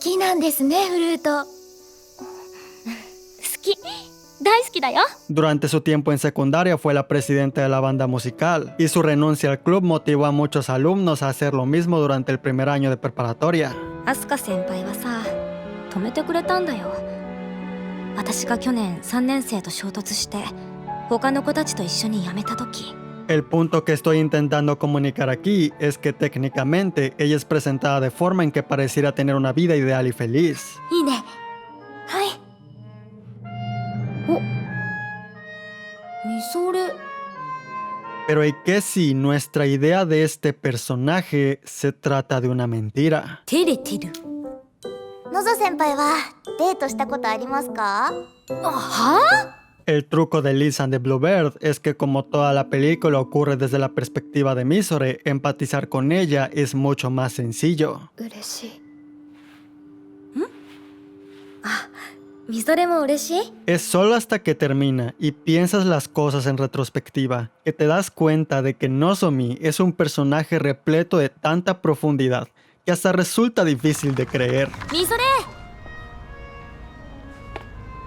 きなんですね、フルート。好き。大好きだよ。 Durante su tiempo en secundaria fue la presidenta de la banda musical y su renuncia al club motivó a muchos alumnos a hacer lo mismo durante el primer año de preparatoria. アスカ先輩はさ止めてくれたんだよ。私が去年3年生と衝突して他の子たちと一緒に辞めた時 El punto que estoy intentando comunicar aquí es que técnicamente ella es presentada de forma en que pareciera tener una vida ideal y feliz. いいね。はい。お、みそれ。 Pero ¿y qué si nuestra idea de este personaje se trata de una mentira? 照れてる。のぞ先輩はデートしたことありますか？はあ？ El truco de Liz and the Bluebird es que como toda la película ocurre desde la perspectiva de Misore, empatizar con ella es mucho más sencillo. 嬉しい。みそれも嬉しい？ Es solo hasta que termina y piensas las cosas en retrospectiva que te das cuenta de que Nozomi es un personaje repleto de tanta profundidad que hasta resulta difícil de creer. みそれ。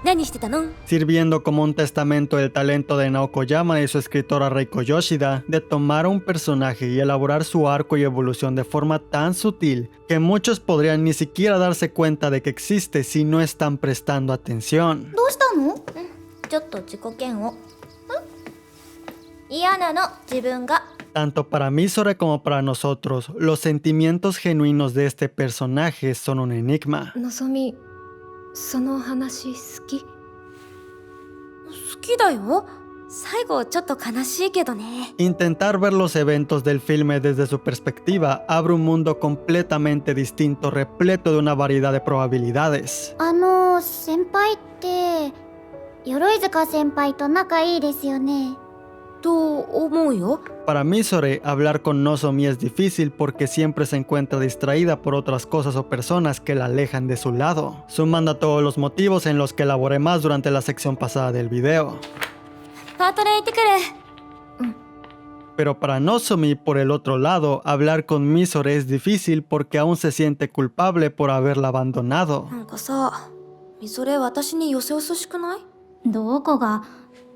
何してたの？ Sirviendo como un testamento del talento de Naoko Yamada y su escritora Reiko Yoshida de tomar a un personaje y elaborar su arco y evolución de forma tan sutil que muchos podrían ni siquiera darse cuenta de que existe si no están prestando atención. どうしたの？ちょっと自己嫌悪。嫌なの、自分が。 Tanto para Misore como para nosotros, los sentimientos genuinos de este personaje son un enigma. のぞみ、その話好き？好きだよ。最後ちょっと悲しいけどね。 Intentar ver los eventos del filme desde su perspectiva abre un mundo completamente distinto, repleto de una variedad de probabilidades. 先輩って鎧塚先輩と仲いいですよね。と思うよ。 Para Misore, hablar con Nozomi es difícil porque siempre se encuentra distraída por otras cosas o personas que la alejan de su lado, sumando a todos los motivos en los que elaboré más durante la sección pasada del video. パートナー行ってくる。 Pero para Nozomi, por el otro lado, hablar con Misore es difícil porque aún se siente culpable por haberla abandonado. なんかさ、みそれ私によそよそしくない？どこが？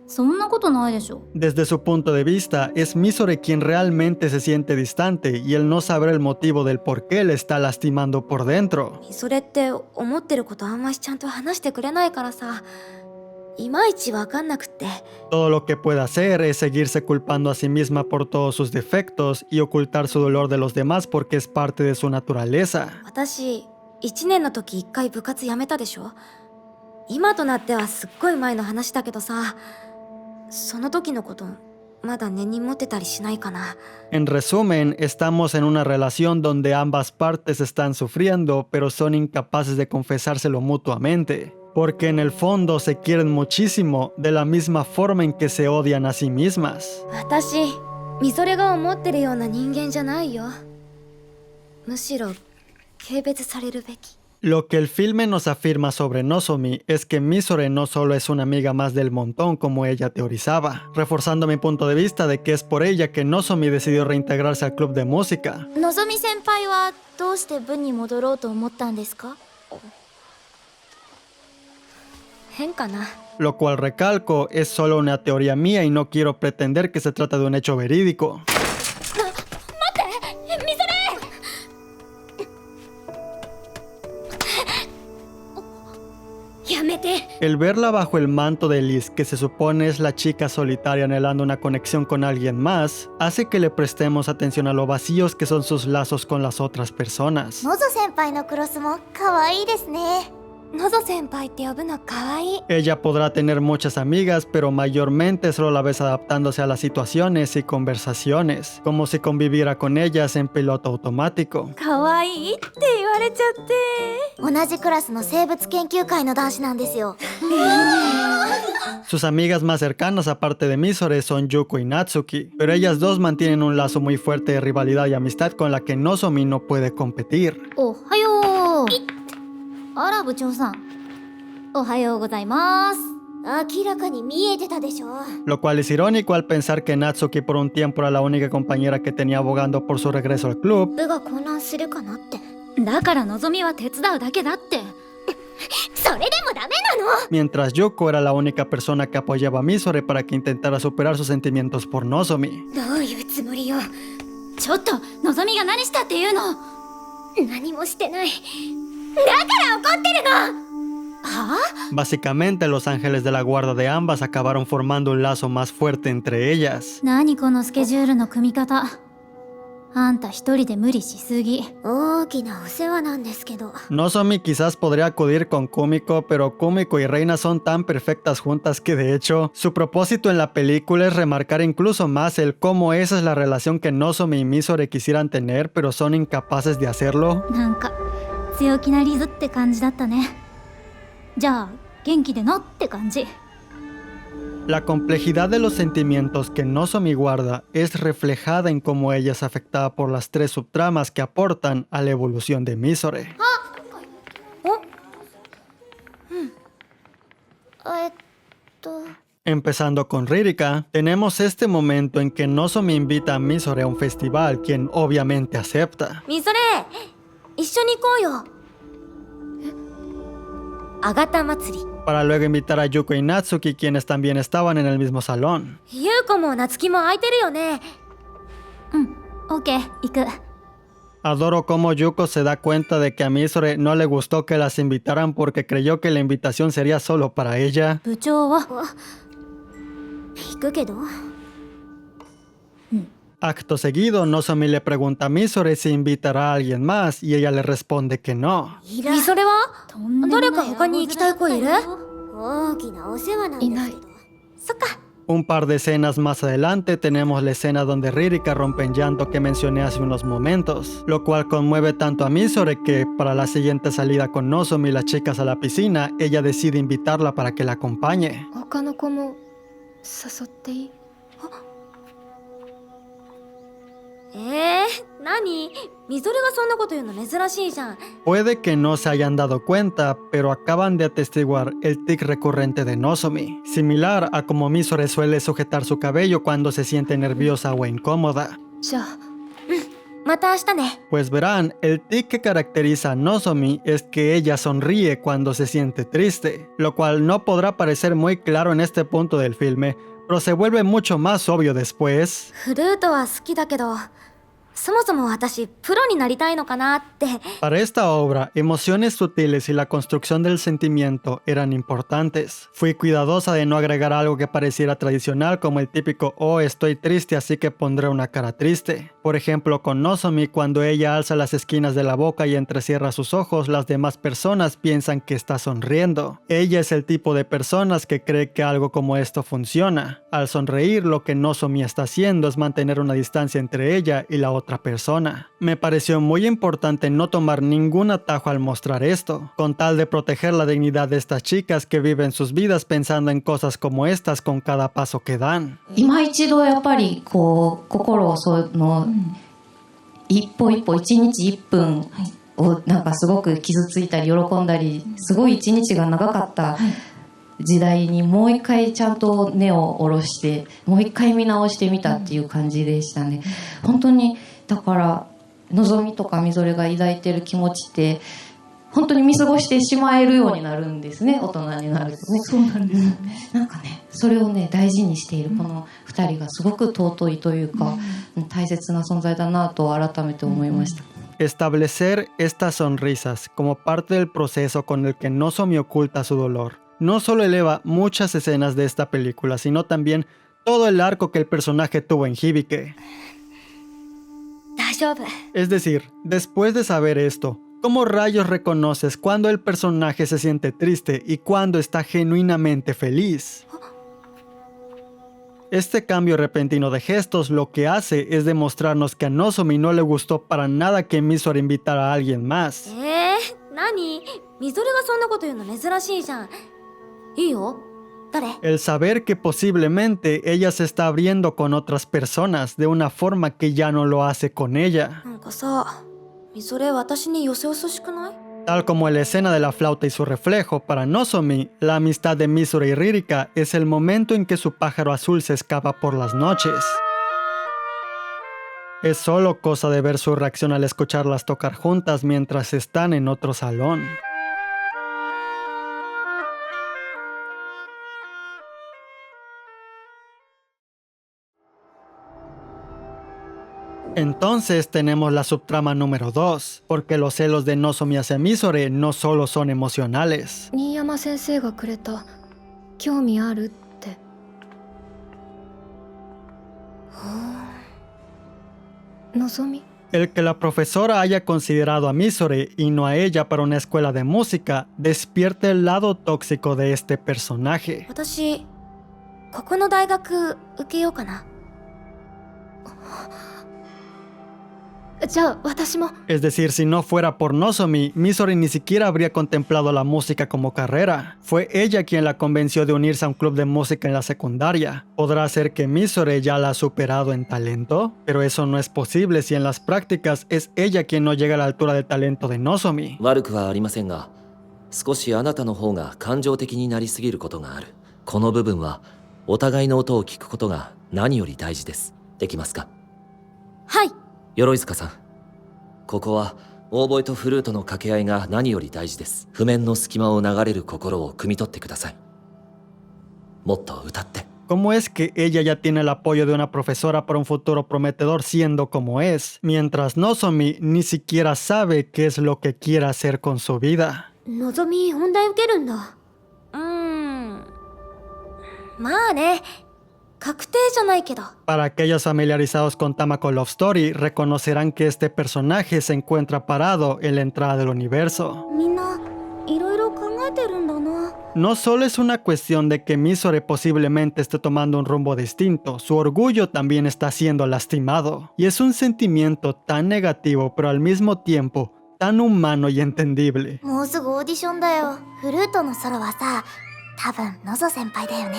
そんなことないでしょ。 Desde su punto de vista, es Misore quien realmente se siente distante y el no saber el motivo del por qué le está lastimando por dentro. みそれって思ってることあんましちゃんと話してくれないからさ、いまいちわかんなくって。 Todo lo que puede hacer es seguirse culpando a sí misma por todos sus defectos y ocultar su dolor de los demás porque es parte de su naturaleza. 私、1年の時1回部活辞めたでしょ？今となってはすっごい前の話だけどさ、その時のことまだ根に持ってたりしないかな。 En resumen, estamos en una relación donde ambas partes están sufriendo, pero son incapaces de confesárselo mutuamente, porque en el fondo se quieren muchísimo de la misma forma en que se odian a sí mismas. 私、みそれが思ってるような人間じゃないよ。むしろ軽蔑されるべき。 Lo que el filme nos afirma sobre Nozomi es que Misore no solo es una amiga más del montón como ella teorizaba, reforzando mi punto de vista de que es por ella que Nozomi decidió reintegrarse al club de música. のぞみ先輩はどうして部に戻ろうと思ったんですか？変かな。 Lo cual recalco es solo una teoría mía y no quiero pretender que se trata de un hecho verídico. やめて。 El verla bajo el manto de Liz, que se supone es la chica solitaria anhelando una conexión con alguien más, hace que le prestemos atención a lo vacíos que son sus lazos con las otras personas. のぞ先輩のクロスも可愛いですね。のぞ先輩って呼ぶのかわいい。 Ella podrá tener muchas amigas, pero mayormente solo la ves adaptándose a las situaciones y conversaciones, como si conviviera con ellas en piloto automático. かわいいって言われちゃって。同じクラスの生物研究会の男子なんですよ。 Sus amigas más cercanas aparte de Misore son Yuko y Natsuki, pero ellas dos mantienen un lazo muy fuerte de rivalidad y amistad con la que Nozomi no puede competir. おはよう。あら部長さん。おはようございます。明らかに見えてたでしょ。 Lo cual es irónico al pensar que Natsuki por un tiempo era la única compañera que tenía abogando por su regreso al club. 部が混乱するかなって。だからのぞみは手伝うだけだって。それでもダメなの？ Mientras Yuko era la única persona que apoyaba a Misore para que intentara superar sus sentimientos por Nozomi. どういうつもりよ。ちょっとのぞみが何したっていうの？何もしてない。だから怒ってるの。Básicamente, los ángeles de la guarda de ambas acabaron formando un lazo más fuerte entre ellas. 何このスケジュールの組み方。あんた一人で無理しすぎ。大きなお世話なんですけど。 Nozomi quizás podría acudir con Kumiko, pero Kumiko y Reina son tan perfectas juntas que de hecho, su propósito en la película es remarcar incluso más el cómo esa es la relación que Nozomi y Misore quisieran tener, pero son incapaces de hacerlo. なんか強気なリズって感じだったね。じゃあ元気でなって感じ。 La complejidad de los sentimientos que Nozomi guarda es reflejada en cómo ella es afectada por las tres subtramas que aportan a la evolución de Misore. えっと Empezando con Ririka, tenemos este momento en que Nozomi invita a Misore a un festival, quien obviamente acepta. みそれ、一緒に行こうよ。あがた祭り。 Para luego invitar a Yuko y Natsuki, quienes también estaban en el mismo salón. ゆうこもなつきも空いてるよね。オッケー行く。 Adoro cómo Yuko se da cuenta de que a Misore no le gustó que las invitaran porque creyó que la invitación sería solo para ella. 部長は行くけど。 Acto seguido, Nozomi le pregunta a Misore si invitará a alguien más y ella le responde que no. みそれは誰か他に行きたい子いる？大きなお世話なんですけど。そっか。 Un par de escenas más adelante tenemos la escena donde Ririka rompe en llanto que mencioné hace unos momentos, lo cual conmueve tanto a Misore que, para la siguiente salida con Nozomi y las chicas a la piscina, ella decide invitarla para que la acompañe. 他の子も誘っていい？何？みそれがそんなこと言うの珍しいじゃん。 Puede que no se hayan dado cuenta, pero acaban de atestiguar el tic recurrente de Nozomi, similar a como Misore suele sujetar su cabello cuando se siente nerviosa o incómoda. じゃあまた明日ね。 Pues verán, el tic que caracteriza a Nozomi es que ella sonríe cuando se siente triste, lo cual no podrá parecer muy claro en este punto del filme, pero se vuelve mucho más obvio después. フルートは好きだけど、そもそも私プロになりたいのかなって。 Para esta obra, emociones sutiles y la construcción del sentimiento eran importantes. Fui cuidadosa de no agregar algo que pareciera tradicional como el típico "oh, estoy triste así que pondré una cara triste". Por ejemplo, con Nozomi, cuando ella alza las esquinas de la boca y entrecierra sus ojos, las demás personas piensan que está sonriendo. Ella es el tipo de personas que cree que algo como esto funciona. Al sonreír, lo que Nozomi está haciendo es mantener una distancia entre ella y la otra persona. Me pareció muy importante no tomar ningún atajo al mostrar esto, con tal de proteger la dignidad de estas chicas que viven sus vidas pensando en cosas como estas con cada paso que dan. 今一度やっぱりこう心をその一歩一歩一日一分をなんかすごく傷ついたり喜んだりすごい一日が長かった時代にもう一回ちゃんと根を下ろしてもう一回見直してみたっていう感じでしたね。本当にだからのぞみとかみぞれが抱いてる気持ちって本当に見過ごしてしまえるようになるんですね、大人になるとね。そうなんです、なんかね、それをね大事にしているこの2人がすごく尊いというか、大切な存在だなと改めて思いました。 Establecer estas sonrisas como parte del proceso con el que Nozomi oculta su dolor no solo eleva muchas escenas de esta película, sino también todo el arco que el personaje tuvo en Hibike. 大丈夫。 Es decir, después de saber esto, ¿cómo rayos reconoces cuando el personaje se siente triste y cuando está genuinamente feliz? Este cambio repentino de gestos lo que hace es demostrarnos que a Nozomi no le gustó para nada que Misore invitara a alguien más. 何？みぞれがそんなこと言うの珍しいじゃん。いいよ。誰？ El saber que posiblemente ella se está abriendo con otras personas de una forma que ya no lo hace con ella. なんかさ、みぞれ私によそよそしくない？ Tal como la escena de la flauta y su reflejo, para Nozomi, la amistad de Misore y Ririka es el momento en que su pájaro azul se escapa por las noches. Es solo cosa de ver su reacción al escucharlas tocar juntas mientras están en otro salón. Entonces tenemos la subtrama número 2, porque los celos de Nozomi hacia Misore no solo son emocionales. 新山先生がくれた興味あるって。のぞみ。 El que la profesora haya considerado a Misore y no a ella para una escuela de música despierta el lado tóxico de este personaje. 私ここの大学受けようかな。じゃあ私も。 Es decir, si no fuera por Nozomi, Misore ni siquiera habría contemplado la música como carrera. Fue ella quien la convenció de unirse a un club de música en la secundaria. ¿Podrá ser que Misore ya la ha superado en talento? Pero eso no es posible si en las prácticas es ella quien no llega a la altura del talento de Nozomi. 悪くはありませんが、少しあなたの方が感情的になりすぎることがある。この部分はお互いの音を聞くことが何より大事です。できますか？はい。 鎧塚さん、ここはオーボエとフルートの掛け合いが何より大事です。譜面の隙間を流れる心を汲み取ってください。もっと歌って。 ¿Cómo es que ella ya tiene el apoyo de una profesora para un futuro prometedor siendo como es, mientras Nozomi ni siquiera sabe qué es lo que quiere hacer con su vida? のぞみ本題受けるんだ。まあね。 確定じゃないけど。 Para aquellos familiarizados con Tamako Love Story, reconocerán que este personaje se encuentra parado en la entrada del universo. みんないろいろ考えてるんだな。 No solo es una cuestión de que Misore posiblemente esté tomando un rumbo distinto, su orgullo también está siendo lastimado. Y es un sentimiento tan negativo, pero al mismo tiempo tan humano y entendible. もうすぐオーディションだよ。フルートのソロはさ、多分ノゾ先輩だよね。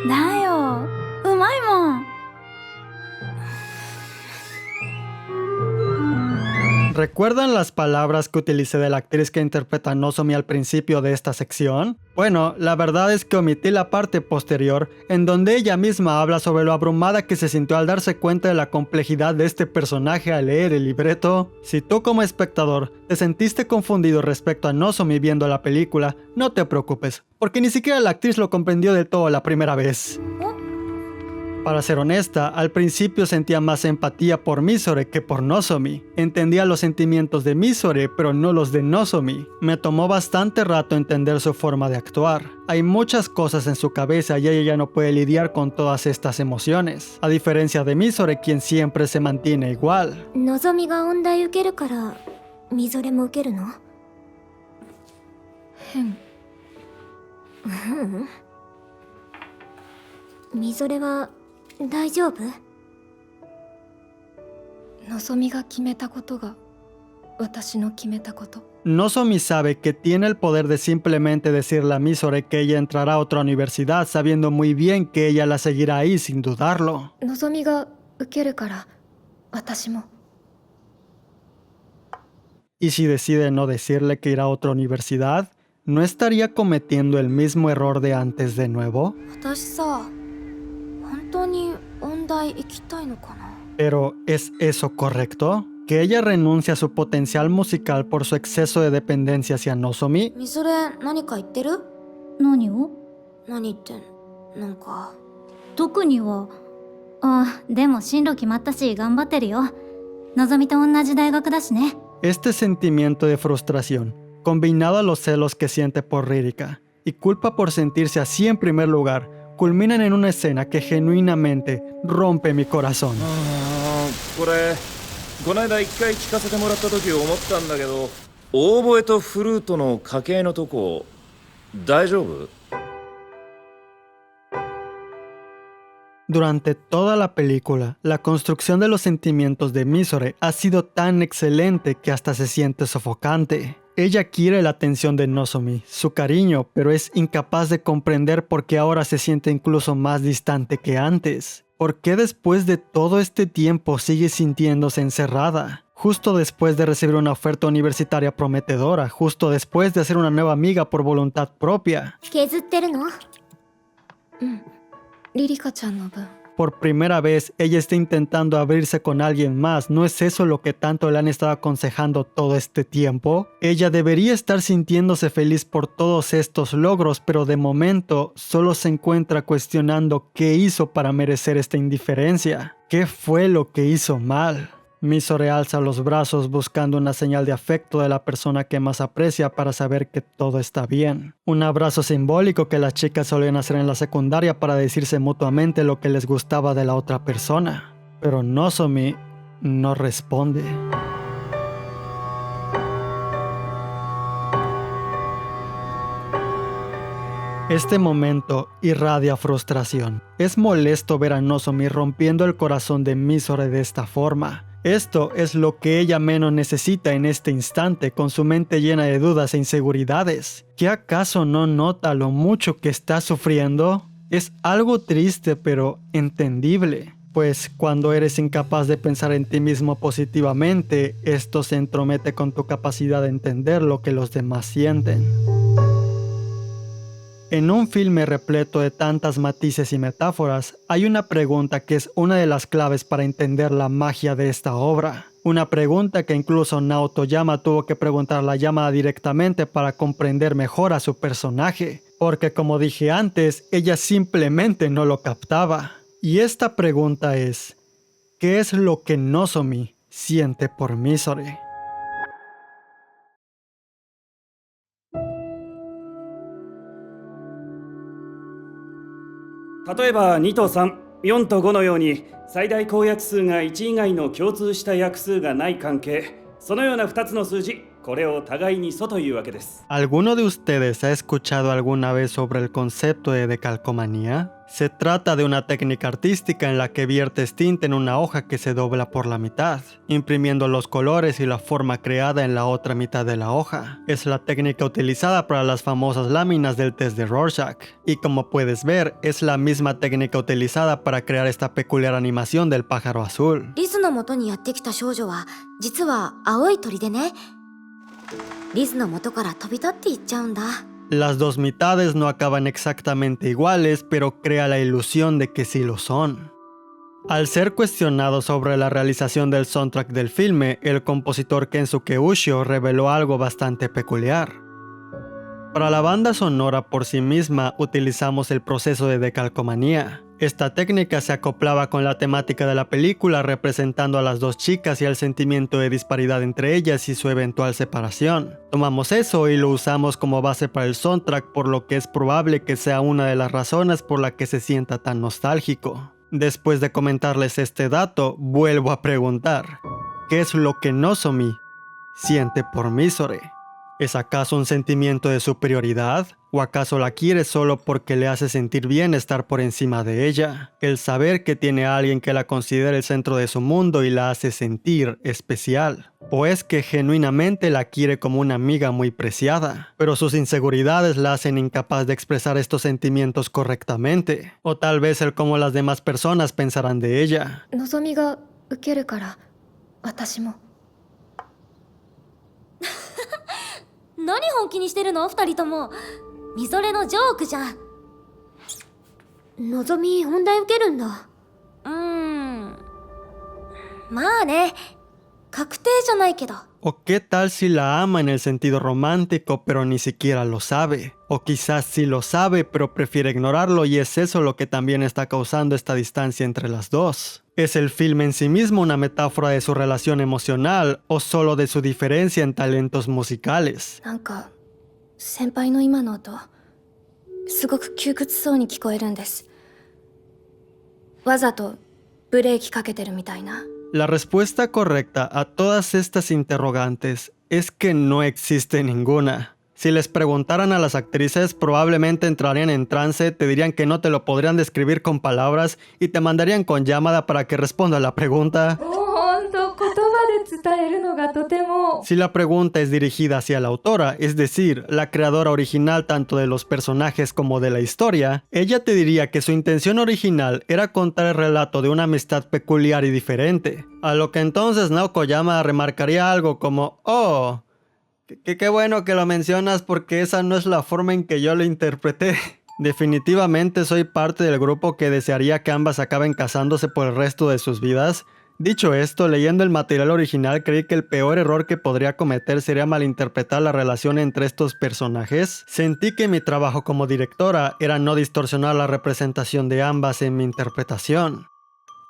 だよ。うまいもん。 ¿Recuerdan las palabras que utilicé de la actriz que interpreta a Nozomi al principio de esta sección? Bueno, la verdad es que omití la parte posterior, en donde ella misma habla sobre lo abrumada que se sintió al darse cuenta de la complejidad de este personaje al leer el libreto. Si tú como espectador te sentiste confundido respecto a Nozomi viendo la película, no te preocupes, porque ni siquiera la actriz lo comprendió del todo la primera vez. Para ser honesta, al principio sentía más empatía por Misore que por Nozomi. Entendía los sentimientos de Misore, pero no los de Nozomi. Me tomó bastante rato entender su forma de actuar. Hay muchas cosas en su cabeza y ella ya no puede lidiar con todas estas emociones. A diferencia de Misore, quien siempre se mantiene igual. のぞみが音大受けるから、みぞれも受けるの？変。みぞれは大丈夫？のぞみが決めたことが私の決めたこと。 Nozomi sabe que tiene el poder de simplemente decirle a Misore que ella entrará a otra universidad sabiendo muy bien que ella la seguirá ahí sin dudarlo. のぞみが受けるから私も。 Y si decide no decirle que irá a otra universidad, ¿no estaría cometiendo el mismo error de antes de nuevo? 私さ、本当に音大行きたいのかな。 Pero, ¿es eso correcto? ¿Que ella renuncia a su potencial musical por su exceso de dependencia hacia Nozomi? みぞれ何か言ってる？何を？何ってなんか。特には。あ、でも進路決まったし頑張ってるよ。のぞみと同じ大学だしね。 Este sentimiento de frustración, combinado a los celos que siente por Ririka y culpa por sentirse así en primer lugar, culminan en una escena que genuinamente rompe mi corazón. これこないだ一回聞かせてもらった時思ったんだけど、オーボエとフルートの掛け合いのとこ大丈夫？ Durante toda la película, la construcción de los sentimientos de Misore ha sido tan excelente que hasta se siente sofocante. Ella quiere la atención de Nozomi, su cariño, pero es incapaz de comprender por qué ahora se siente incluso más distante que antes. ¿Por qué después de todo este tiempo sigue sintiéndose encerrada? Justo después de recibir una oferta universitaria prometedora, justo después de hacer una nueva amiga por voluntad propia. 削ってるの？リリカちゃんの分。 Por primera vez, ella está intentando abrirse con alguien más. ¿No es eso lo que tanto le han estado aconsejando todo este tiempo? Ella debería estar sintiéndose feliz por todos estos logros, pero de momento solo se encuentra cuestionando qué hizo para merecer esta indiferencia. ¿Qué fue lo que hizo mal? Misore alza los brazos buscando una señal de afecto de la persona que más aprecia para saber que todo está bien. Un abrazo simbólico que las chicas solían hacer en la secundaria para decirse mutuamente lo que les gustaba de la otra persona. Pero Nozomi no responde. Este momento irradia frustración. Es molesto ver a Nozomi rompiendo el corazón de Misore de esta forma. Esto es lo que ella menos necesita en este instante, con su mente llena de dudas e inseguridades. ¿Qué acaso no nota lo mucho que está sufriendo? Es algo triste pero entendible. Pues cuando eres incapaz de pensar en ti mismo positivamente, esto se entromete con tu capacidad de entender lo que los demás sienten. En un filme repleto de tantas matices y metáforas, hay una pregunta que es una de las claves para entender la magia de esta obra. Una pregunta que incluso Naoto Yama tuvo que preguntar la llamada directamente para comprender mejor a su personaje, porque como dije antes, ella simplemente no lo captaba. Y esta pregunta es, ¿qué es lo que Nozomi siente por Misore?例えば2と3、4と5のように最大公約数が1以外の共通した約数がない関係、そのような2つの数字、これを互いに素というわけです。¿Alguno de ustedes ha escuchado alguna vez sobre el concepto de decalcomanía? Se trata de una técnica artística en la que viertes tinta en una hoja que se dobla por la mitad, imprimiendo los colores y la forma creada en la otra mitad de la hoja. Es la técnica utilizada para las famosas láminas del test de Rorschach, y como puedes ver, es la misma técnica utilizada para crear esta peculiar animación del pájaro azul. リズの元にやってきた少女は実は青い鳥でね、リズの元から飛び立っていっちゃうんだ。 Las dos mitades no acaban exactamente iguales, pero crea la ilusión de que sí lo son. Al ser cuestionado sobre la realización del soundtrack del filme, el compositor Kensuke Ushio reveló algo bastante peculiar. Para la banda sonora por sí misma utilizamos el proceso de decalcomanía. Esta técnica se acoplaba con la temática de la película, representando a las dos chicas y el sentimiento de disparidad entre ellas y su eventual separación. Tomamos eso y lo usamos como base para el soundtrack, por lo que es probable que sea una de las razones por la que se sienta tan nostálgico. Después de comentarles este dato, vuelvo a preguntar, ¿qué es lo que Nozomi siente por Misore? ¿Es acaso un sentimiento de superioridad? ¿O acaso la quiere solo porque le hace sentir bien estar por encima de ella? El saber que tiene a alguien que la considera el centro de su mundo y la hace sentir especial. ¿O es que genuinamente la quiere como una amiga muy preciada, pero sus inseguridades la hacen incapaz de expresar estos sentimientos correctamente? O tal vez el cómo las demás personas pensarán de ella. のぞみが受けるから私も。何本気にしてるの2人とも。みぞれのジョークじゃん。のぞみ本題受けるんだ。まあね、確定じゃないけど。 ¿O qué tal si la ama en el sentido romántico pero ni siquiera lo sabe? O quizás sí lo sabe pero prefiere ignorarlo y es eso lo que también está causando esta distancia entre las dos. ¿Es el filme en sí mismo una metáfora de su relación emocional o solo de su diferencia en talentos musicales? なんか先輩の今の音すごく窮屈そうに聞こえるんです。わざとブレーキかけてるみたいな。 La respuesta correcta a todas estas interrogantes es que no existe ninguna. Si les preguntaran a las actrices, probablemente entrarían en trance, te dirían que no te lo podrían describir con palabras y te mandarían con llamada para que responda a la pregunta. Si la pregunta es dirigida hacia la autora, es decir, la creadora original tanto de los personajes como de la historia, ella te diría que su intención original era contar el relato de una amistad peculiar y diferente. A lo que entonces Naoko Yama remarcaría algo como, oh, qué bueno que lo mencionas porque esa no es la forma en que yo lo interpreté. Definitivamente soy parte del grupo que desearía que ambas acaben casándose por el resto de sus vidas. Dicho esto, leyendo el material original creí que el peor error que podría cometer sería malinterpretar la relación entre estos personajes. Sentí que mi trabajo como directora era no distorsionar la representación de ambas en mi interpretación.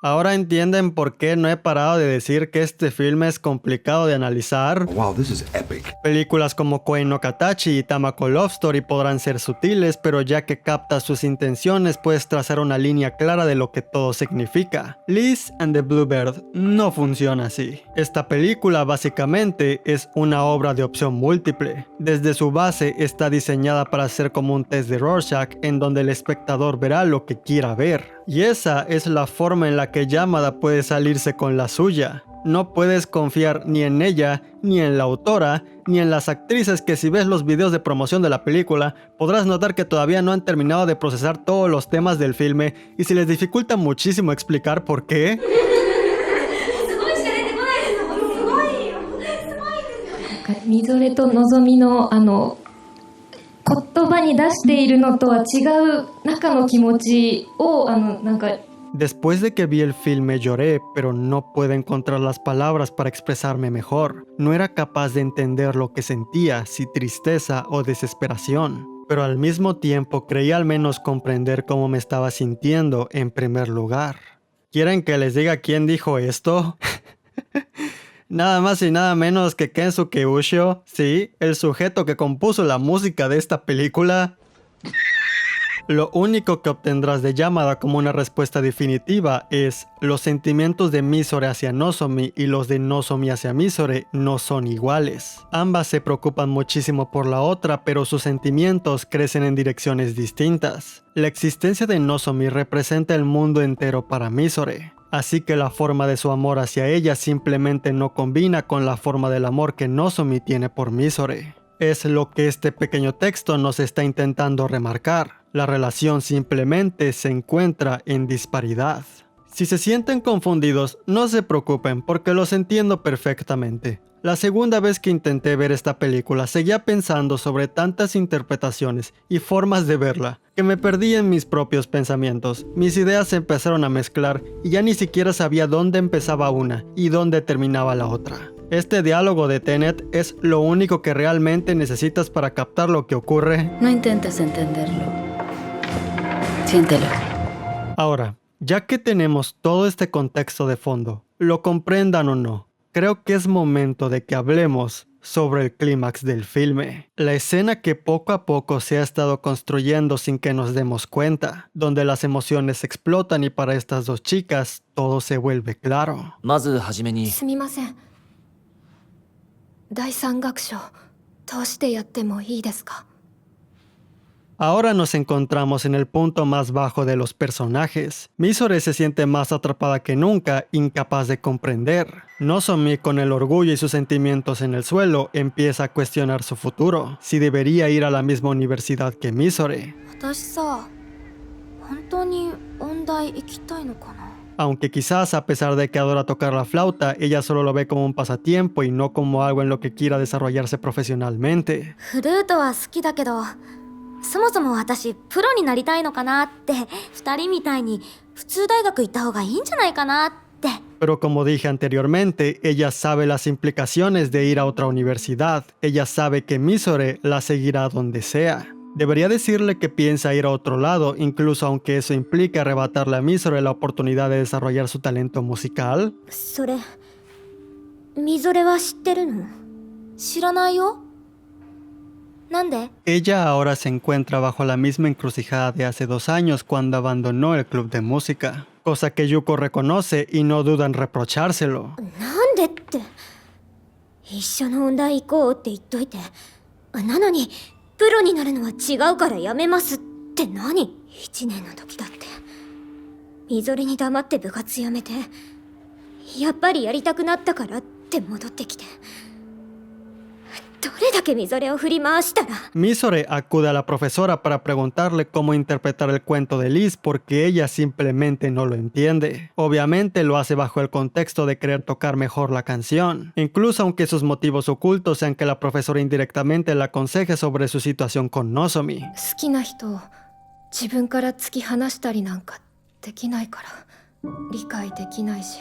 Ahora entienden por qué no he parado de decir que este filme es complicado de analizar. Wow, this is epic. Películas como Koen no Katachi y Tamako Love Story podrán ser sutiles, pero ya que captas sus intenciones puedes trazar una línea clara de lo que todo significa. Liz and the Bluebird no funciona así. Esta película básicamente es una obra de opción múltiple. Desde su base está diseñada para ser como un test de Rorschach en donde el espectador verá lo que quiera ver. Y esa es la forma en la que Yamada puede salirse con la suya. No puedes confiar ni en ella, ni en la autora, ni en las actrices que si ves los videos de promoción de la película, podrás notar que todavía no han terminado de procesar todos los temas del filme y se les dificulta muchísimo explicar por qué. みぞれとのぞみの言葉に出しているのとは違う中の気持ちをなんか Después de que vi el filme lloré, pero no puedo encontrar las palabras para expresarme mejor. No era capaz de entender lo que sentía, si tristeza o desesperación. Pero al mismo tiempo creí al menos comprender cómo me estaba sintiendo en primer lugar. ¿Quieren que les diga quién dijo esto? Nada más y nada menos que Kensuke Ushio, sí, el sujeto que compuso la música de esta película. Lo único que obtendrás de Yamada como una respuesta definitiva es: los sentimientos de Misore hacia Nozomi y los de Nozomi hacia Misore no son iguales. Ambas se preocupan muchísimo por la otra, pero sus sentimientos crecen en direcciones distintas. La existencia de Nozomi representa el mundo entero para Misore. Así que la forma de su amor hacia ella simplemente no combina con la forma del amor que Nozomi tiene por Misore. Es lo que este pequeño texto nos está intentando remarcar. La relación simplemente se encuentra en disparidad. Si se sienten confundidos, no se preocupen porque los entiendo perfectamente. La segunda vez que intenté ver esta película seguía pensando sobre tantas interpretaciones y formas de verla que me perdí en mis propios pensamientos. Mis ideas se empezaron a mezclar y ya ni siquiera sabía dónde empezaba una y dónde terminaba la otra. Este diálogo de Tenet es lo único que realmente necesitas para captar lo que ocurre. No intentes entenderlo. Siéntelo. Ahora, ya que tenemos todo este contexto de fondo, lo comprendan o no, creo que es momento de que hablemos sobre el clímax del filme. La escena que poco a poco se ha estado construyendo sin que nos demos cuenta, donde las emociones explotan y para estas dos chicas todo se vuelve claro. まずはじめにすみません。第三楽章通してやってもいいですか？ Ahora nos encontramos en el punto más bajo de los personajes. Misore se siente más atrapada que nunca, incapaz de comprender. Nozomi, con el orgullo y sus sentimientos en el suelo, empieza a cuestionar su futuro. Si debería ir a la misma universidad que Misore. 私さ、本当に音大行きたいのかな？ Aunque quizás a pesar de que adora tocar la flauta, ella solo lo ve como un pasatiempo y no como algo en lo que quiera desarrollarse profesionalmente. フルートは好きだけど、そもそも私プロになりたいのかなって、2人みたいに普通大学行った方がいいんじゃないかなって。 Pero como dije anteriormente, ella sabe las implicaciones de ir a otra universidad. Ella sabe que Misore la seguirá donde sea. Debería decirle que piensa ir a otro lado, incluso aunque eso implique arrebatarle a Misore la oportunidad de desarrollar su talento musical. それ、みぞれは知ってるの？知らないよ。なんで？ Ella ahora se encuentra bajo la misma encrucijada de hace 2 años cuando abandonó el club de música, cosa que Yuko reconoce y no duda en reprochárselo. なんでって、一緒の音大行こうって言っといて、なのにプロになるのは違うからやめますって何？1年の時だってみぞれに黙って部活やめて、やっぱりやりたくなったからって戻ってきて、どれだけみぞれを振り回したら。 Misore acude a la profesora para preguntarle cómo interpretar el cuento de Liz porque ella simplemente no lo entiende. Obviamente lo hace bajo el contexto de querer tocar mejor la canción, incluso aunque sus motivos ocultos sean que la profesora indirectamente la aconseje sobre su situación con Nozomi. 好きな人を自分から突き放したりなんかできないから理解できないし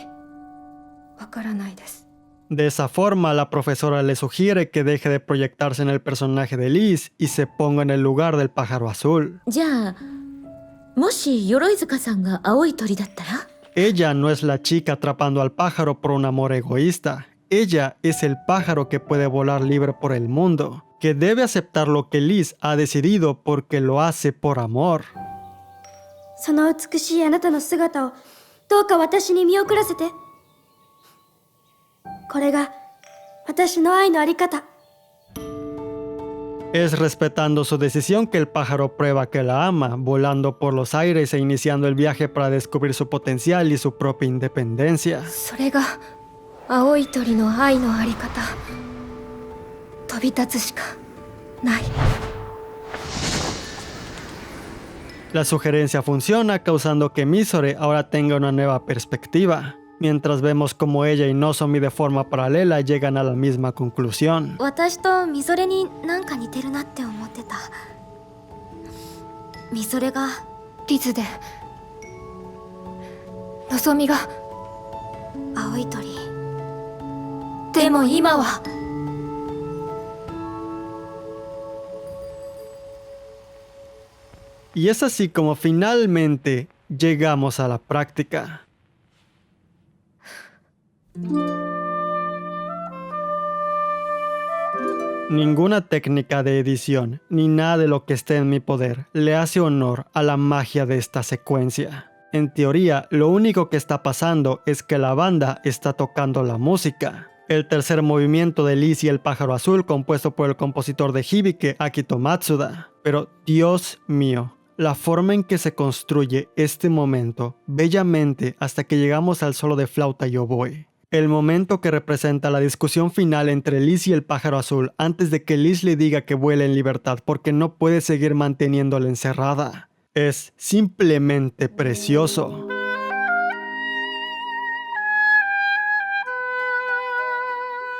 わからないです。 De esa forma, la profesora le sugiere que deje de proyectarse en el personaje de Liz y se ponga en el lugar del pájaro azul. じゃあもし鎧塚さんが青い鳥だったら？ Ella no es la chica atrapando al pájaro por un amor egoísta. Ella es el pájaro que puede volar libre por el mundo, que debe aceptar lo que Liz ha decidido porque lo hace por amor. その美しいあなたの姿をどうか私に見送らせて。これが私の愛のあり方。 Es respetando su decisión que el pájaro prueba que la ama, volando por los aires e iniciando el viaje para descubrir su potencial y su propia independencia. それが青い鳥の愛のあり方。飛び立つしかない。 La sugerencia funciona, causando que Misore ahora tenga una nueva perspectiva, mientras vemos como ella y Nozomi de forma paralela llegan a la misma conclusión. 私とみぞれになんか似てるなって思ってた。みぞれがリズでのぞみが青い鳥。でも今は Y es así como finalmente llegamos a la práctica. Ninguna técnica de edición, ni nada de lo que esté en mi poder, le hace honor a la magia de esta secuencia. En teoría, lo único que está pasando es que la banda está tocando la música. El tercer movimiento de Liz y el pájaro azul, compuesto por el compositor de Hibike, Akito Matsuda. Pero, Dios mío, la forma en que se construye este momento, bellamente hasta que llegamos al solo de flauta y oboe. El momento que representa la discusión final entre Liz y el pájaro azul antes de que Liz le diga que vuele en libertad porque no puede seguir manteniéndola encerrada. Es simplemente precioso.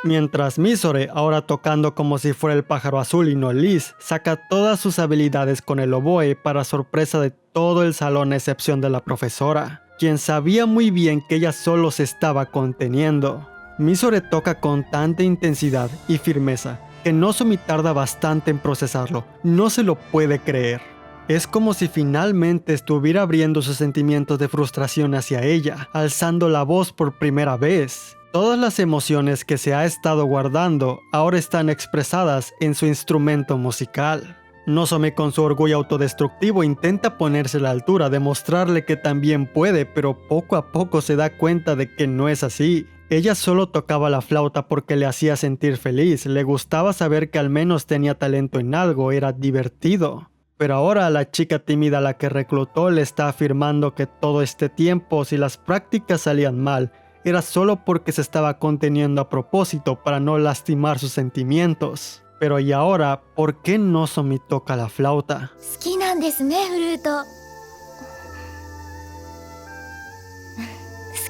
Mientras Misore, ahora tocando como si fuera el pájaro azul y no Liz, saca todas sus habilidades con el oboe para sorpresa de todo el salón a excepción de la profesora, quien sabía muy bien que ella solo se estaba conteniendo. Misore toca con tanta intensidad y firmeza que Nozomi tarda bastante en procesarlo, no se lo puede creer. Es como si finalmente estuviera abriendo sus sentimientos de frustración hacia ella, alzando la voz por primera vez. Todas las emociones que se ha estado guardando ahora están expresadas en su instrumento musical. Nozomi con su orgullo autodestructivo intenta ponerse a la altura, demostrarle que también puede, pero poco a poco se da cuenta de que no es así. Ella solo tocaba la flauta porque le hacía sentir feliz, le gustaba saber que al menos tenía talento en algo, era divertido. Pero ahora la chica tímida a la que reclutó le está afirmando que todo este tiempo, si las prácticas salían mal, era solo porque se estaba conteniendo a propósito para no lastimar sus sentimientos. Pero y ahora, ¿por qué Nozomi toca la flauta? 好きなんですね、フルート。好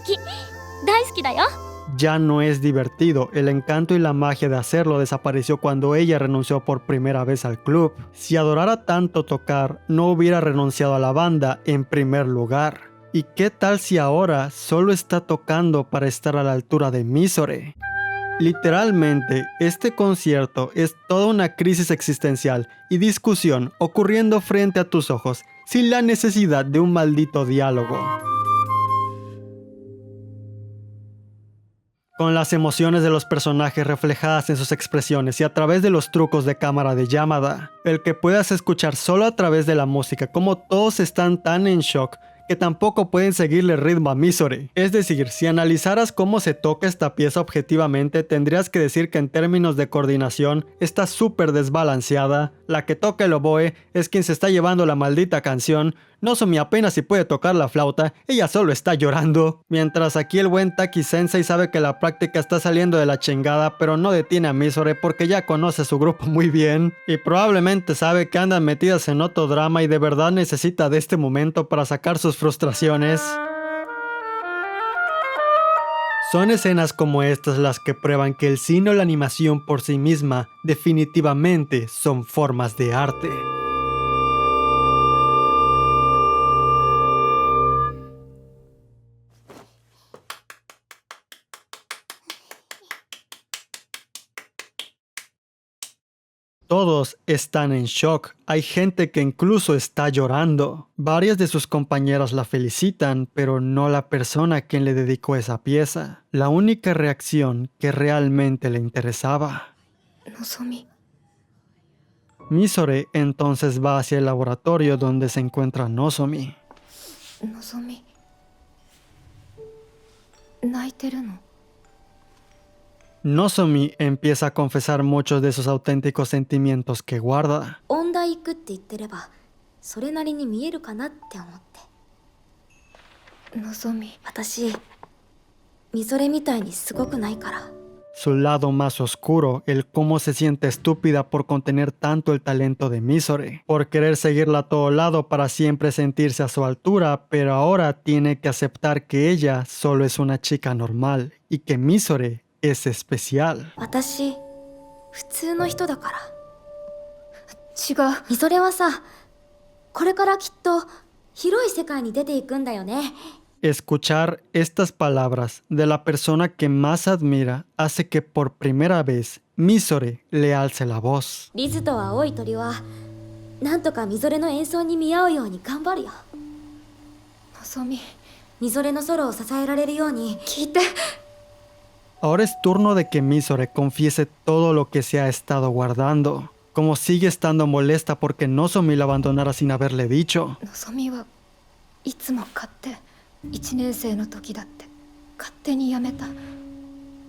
き、大好きだよ。 Ya no es divertido, el encanto y la magia de hacerlo desapareció cuando ella renunció por primera vez al club. Si adorara tanto tocar, no hubiera renunciado a la banda en primer lugar. ¿Y qué tal si ahora solo está tocando para estar a la altura de Misore? Literalmente, este concierto es toda una crisis existencial y discusión ocurriendo frente a tus ojos, sin la necesidad de un maldito diálogo. Con las emociones de los personajes reflejadas en sus expresiones y a través de los trucos de cámara de Yamada, el que puedas escuchar solo a través de la música como todos están tan en shock que tampoco pueden seguirle ritmo a Misore. Es decir, si analizaras cómo se toca esta pieza objetivamente, tendrías que decir que en términos de coordinación está súper desbalanceada. La que toca el oboe es quien se está llevando la maldita canción. Nozomi apenas si puede tocar la flauta, ella solo está llorando. Mientras aquí el buen Taki Sensei sabe que la práctica está saliendo de la chingada, pero no detiene a Misore porque ya conoce a su grupo muy bien. Y probablemente sabe que andan metidas en otro drama y de verdad necesita de este momento para sacar sus frustraciones. Son escenas como estas las que prueban que el cine o la animación por sí misma definitivamente son formas de arte. todos están en shock. Hay gente que incluso está llorando. Varias de sus compañeras la felicitan, pero no la persona a quien le dedicó esa pieza. La única reacción que realmente le interesaba. Nozomi. Misore entonces va hacia el laboratorio donde se encuentra Nozomi. Nozomi. ¿Naiteru no? Nozomi empieza a confesar muchos de sus auténticos sentimientos que guarda. 音大行くって言ってればそれなりに見えるかなって思って。Nozomi. 私みぞれみたいにすごくないから。 Su lado más oscuro, el cómo se siente estúpida por contener tanto el talento de Misore, por querer seguirla a todo lado para siempre sentirse a su altura, pero ahora tiene que aceptar que ella solo es una chica normal y que Misore es especial. 私普通の人だから。違う。みぞれはさ、これからきっと広い世界に出ていくんだよね。 Escuchar estas palabras de la persona que más admira hace que por primera vez Misore le alce la voz. リズと青い鳥はなんとかみぞれの演奏に見合うように頑張るよ。Nozomi. みぞれのソロを支えられるように。聞いて。 Ahora es turno de que Misore confiese todo lo que se ha estado guardando. Como sigue estando molesta porque Nozomi la abandonara sin haberle dicho. Nozomiはいつも勝手。1年生の時だって勝手にやめた。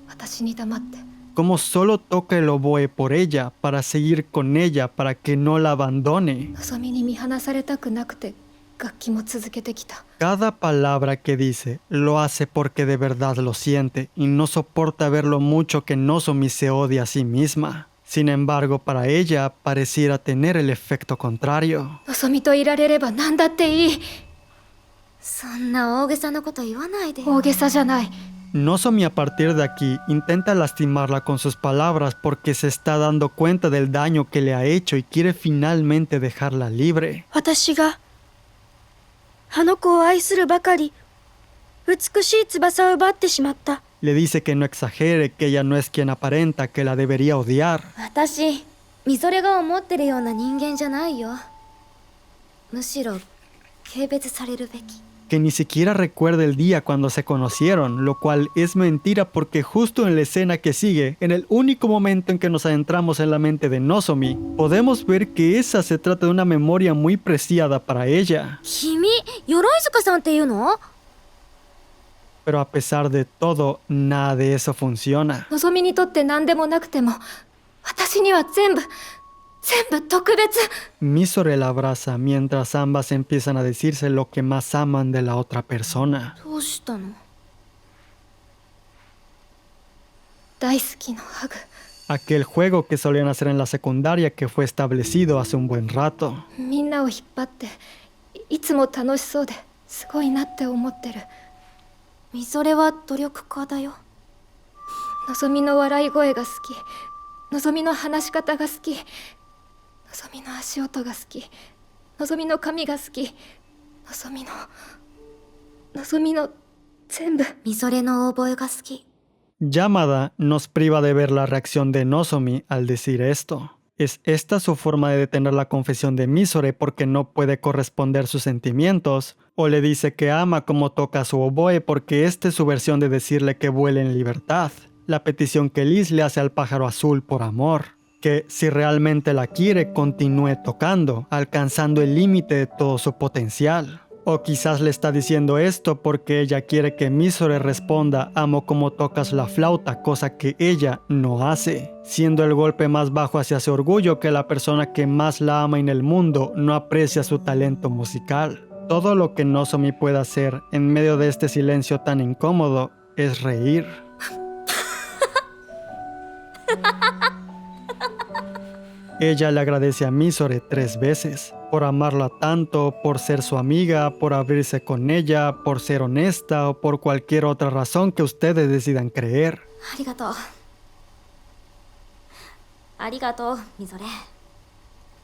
私に黙って。 Como solo toca el oboe por ella, para seguir con ella, para que no la abandone. 望みに見放されたくなくて楽器も続けてきた。 Cada palabra que dice lo hace porque de verdad lo siente y no soporta ver lo mucho que Nozomi se odia a sí misma. Sin embargo, para ella pareciera tener el efecto contrario. 望みといられれば何だっていい。 そんな大げさなこと言わないでよ。大げさじゃない。 Nozomi a partir de aquí intenta lastimarla con sus palabras porque se está dando cuenta del daño que le ha hecho y quiere finalmente dejarla libre. 私があの子を愛するばかり美しい翼を奪ってしまった。 Le dice que no exagere, que ella no es quien aparenta, que la debería odiar. 私みぞれが思ってるような人間じゃないよ。むしろ軽蔑されるべき。 Que ni siquiera recuerda el día cuando se conocieron, lo cual es mentira porque justo en la escena que sigue, en el único momento en que nos adentramos en la mente de Nozomi, podemos ver que esa se trata de una memoria muy preciada para ella. 君、鎧塚さんっていうの？ Pero a pesar de todo, nada de eso funciona. 望みにとって何でもなくても私には全部特別。 Misore la abraza mientras ambas empiezan a decirse lo que más aman de la otra persona. どうしたの？ 大好きのハグ。 Aquel juego que solían hacer en la secundaria que fue establecido hace un buen rato. みんなを引っ張っていつも楽しそうですごいなって思ってる。みぞれは努力家だよ。望みの笑い声が好き。望みの話し方が好き。望みの足音が好き。望みの髪が好き。望みの全部。みぞれのオーボエが好き。 Yamada nos priva de ver la reacción de Nozomi al decir esto. ¿Es esta su forma de detener la confesión de Misore porque no puede corresponder sus sentimientos? ¿O le dice que ama como toca su oboe porque esta es su versión de decirle que vuele en libertad? La petición que Liz le hace al pájaro azul por amor. Que si realmente la quiere, continúe tocando, alcanzando el límite de todo su potencial. O quizás le está diciendo esto porque ella quiere que Misore responda amo como tocas la flauta, cosa que ella no hace, siendo el golpe más bajo hacia su orgullo que la persona que más la ama en el mundo no aprecia su talento musical. Todo lo que Nozomi puede hacer en medio de este silencio tan incómodo es reír. Ella le agradece a Misore 3 veces, por amarla tanto, por ser su amiga, por abrirse con ella, por ser honesta o por cualquier otra razón que ustedes decidan creer. ありがとう。ありがとう、みぞれ。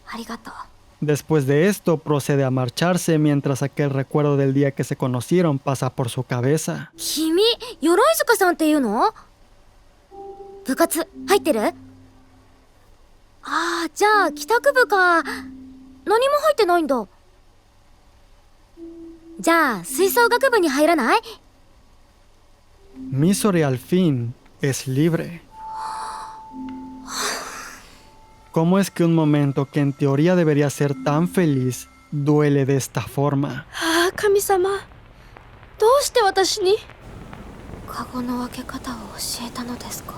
ありがとう。 Después de esto, procede a marcharse mientras aquel recuerdo del día que se conocieron pasa por su cabeza. 君、鎧塚さんっていうの？部活入ってる？ああ、じゃあ帰宅部か。何も入ってないんだ。じゃあ吹奏楽部に入らない？ Misore al fin es libre. ¿Cómo es que un momento que en teoría debería ser tan feliz duele de esta forma? ああ、神様。どうして私に？カゴの分け方を教えたのですか？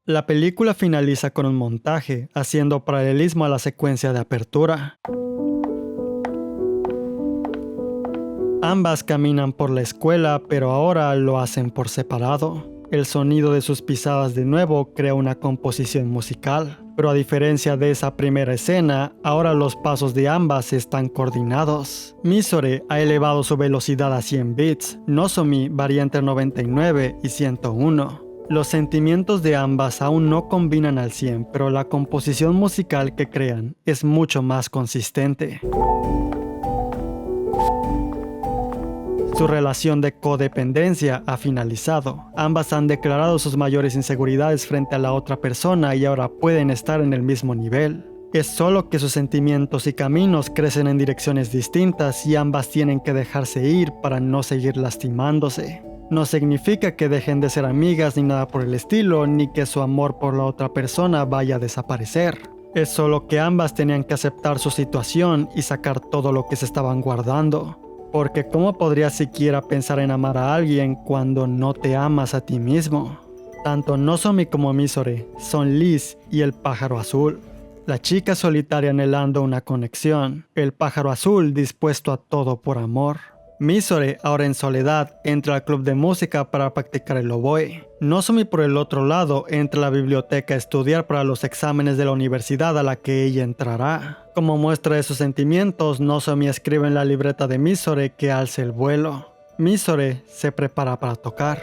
La película finaliza con un montaje, haciendo paralelismo a la secuencia de apertura. Ambas caminan por la escuela, pero ahora lo hacen por separado. El sonido de sus pisadas de nuevo crea una composición musical, pero a diferencia de esa primera escena, ahora los pasos de ambas están coordinados. Misore ha elevado su velocidad a 100 bits, Nozomi varía entre 99 y 101. Los sentimientos de ambas aún no combinan al 100, pero la composición musical que crean es mucho más consistente. Su relación de codependencia ha finalizado. Ambas han declarado sus mayores inseguridades frente a la otra persona y ahora pueden estar en el mismo nivel. Es solo que sus sentimientos y caminos crecen en direcciones distintas y ambas tienen que dejarse ir para no seguir lastimándose. No significa que dejen de ser amigas ni nada por el estilo, ni que su amor por la otra persona vaya a desaparecer. Es solo que ambas tenían que aceptar su situación y sacar todo lo que se estaban guardando. Porque ¿cómo podrías siquiera pensar en amar a alguien cuando no te amas a ti mismo? Tanto Nozomi como Misore son Liz y el pájaro azul. La chica solitaria anhelando una conexión, el pájaro azul dispuesto a todo por amor. Misore, ahora en soledad, entra al club de música para practicar el oboe. Nozomi, por el otro lado, entra a la biblioteca a estudiar para los exámenes de la universidad a la que ella entrará. Como muestra de sus sentimientos, Nozomi escribe en la libreta de Misore que alce el vuelo. Misore se prepara para tocar.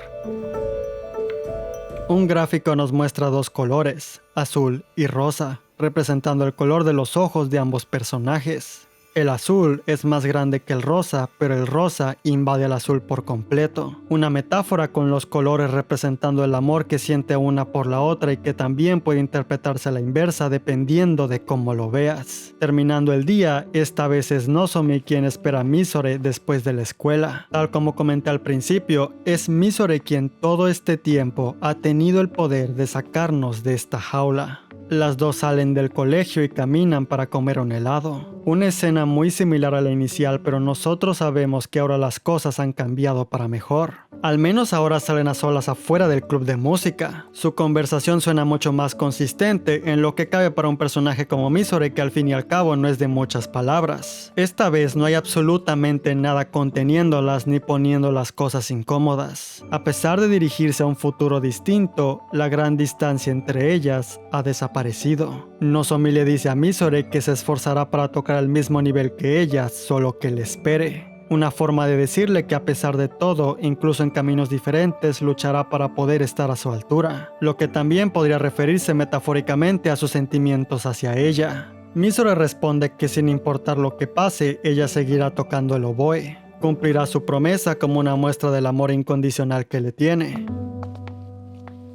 Un gráfico nos muestra dos colores, azul y rosa, representando el color de los ojos de ambos personajes. El azul es más grande que el rosa, pero el rosa invade el azul por completo. Una metáfora con los colores representando el amor que siente una por la otra y que también puede interpretarse a la inversa dependiendo de cómo lo veas. Terminando el día, esta vez es Nozomi quien espera a Misore después de la escuela. Tal como comenté al principio, es Misore quien todo este tiempo ha tenido el poder de sacarnos de esta jaula. Las dos salen del colegio y caminan para comer un helado. Una escena muy similar a la inicial, pero nosotros sabemos que ahora las cosas han cambiado para mejor. Al menos ahora salen a solas afuera del club de música. Su conversación suena mucho más consistente, en lo que cabe para un personaje como Misore, que al fin y al cabo no es de muchas palabras. Esta vez no hay absolutamente nada conteniéndolas ni poniendo las cosas incómodas. A pesar de dirigirse a un futuro distinto, la gran distancia entre ellas ha desaparecido. Nozomi le dice a Misore que se esforzará para tocar al mismo nivel que ella, solo que le espere. Una forma de decirle que a pesar de todo, incluso en caminos diferentes, luchará para poder estar a su altura, lo que también podría referirse metafóricamente a sus sentimientos hacia ella. Misore responde que sin importar lo que pase, ella seguirá tocando el oboe. Cumplirá su promesa como una muestra del amor incondicional que le tiene.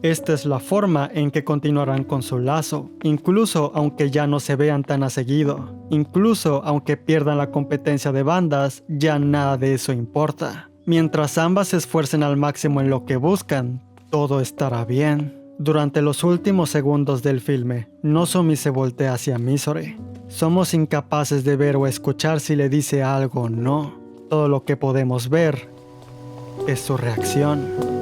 Esta es la forma en que continuarán con su lazo, incluso aunque ya no se vean tan a seguido. Incluso aunque pierdan la competencia de bandas, ya nada de eso importa. Mientras ambas se esfuercen al máximo en lo que buscan, todo estará bien. Durante los últimos segundos del filme, Nozomi se voltea hacia Misore. Somos incapaces de ver o escuchar si le dice algo o no. Todo lo que podemos ver es su reacción.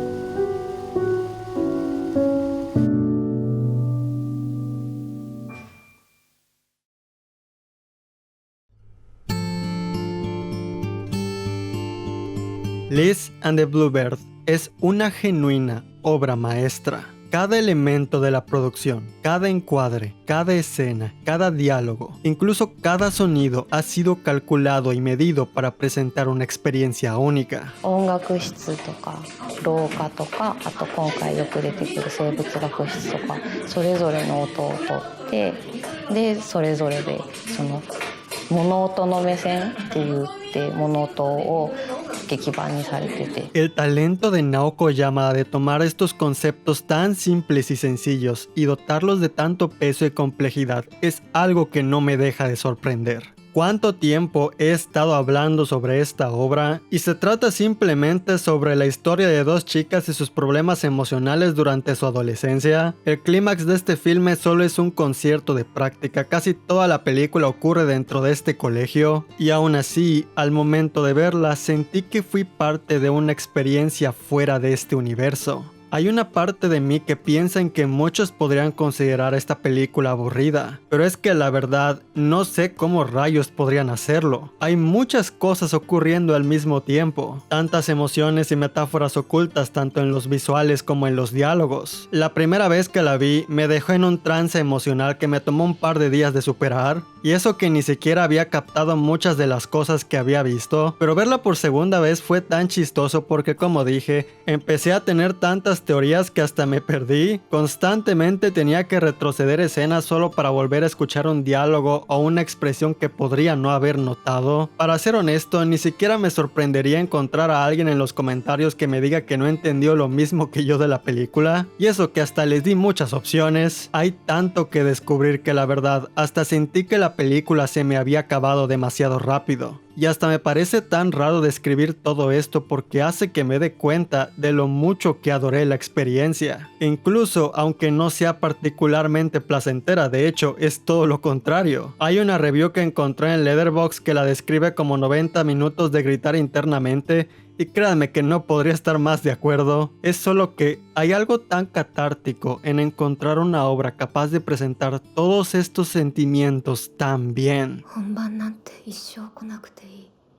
Liz and the Bluebird es una genuina obra maestra. Cada elemento de la producción, cada encuadre, cada escena, cada diálogo, incluso cada sonido ha sido calculado y medido para presentar una experiencia única. 音楽室とか廊下とか、あと今回よく出てくる生物学室とか、それぞれの音をとって、でそれぞれでその物音の目線って言って物音を基盤にされてて。 El talento de Naoko Yamada de tomar estos conceptos tan simples y sencillos y dotarlos de tanto peso y complejidad es algo que no me deja de sorprender. ¿Cuánto tiempo he estado hablando sobre esta obra? Y se trata simplemente sobre la historia de dos chicas y sus problemas emocionales durante su adolescencia. El clímax de este filme solo es un concierto de práctica, casi toda la película ocurre dentro de este colegio, y aún así, al momento de verla, sentí que fui parte de una experiencia fuera de este universo. Hay una parte de mí que piensa en que muchos podrían considerar esta película aburrida, pero es que la verdad no sé cómo rayos podrían hacerlo. Hay muchas cosas ocurriendo al mismo tiempo, tantas emociones y metáforas ocultas tanto en los visuales como en los diálogos. La primera vez que la vi me dejó en un trance emocional que me tomó un par de días de superar, y eso que ni siquiera había captado muchas de las cosas que había visto, pero verla por segunda vez fue tan chistoso porque, como dije, empecé a tener tantas teorías que hasta me perdí. Constantemente tenía que retroceder escenas solo para volver a escuchar un diálogo o una expresión que podría no haber notado. Para ser honesto, ni siquiera me sorprendería encontrar a alguien en los comentarios que me diga que no entendió lo mismo que yo de la película, y eso que hasta les di muchas opciones. Hay tanto que descubrir que la verdad hasta sentí que la película se me había acabado demasiado rápido. Y hasta me parece tan raro describir todo esto porque hace que me dé cuenta de lo mucho que adoré la experiencia. Incluso aunque no sea particularmente placentera, de hecho es todo lo contrario. Hay una review que encontré en Letterboxd que la describe como 90 minutos de gritar internamente, y créanme que no podría estar más de acuerdo. Es solo que hay algo tan catártico en encontrar una obra capaz de presentar todos estos sentimientos tan bien.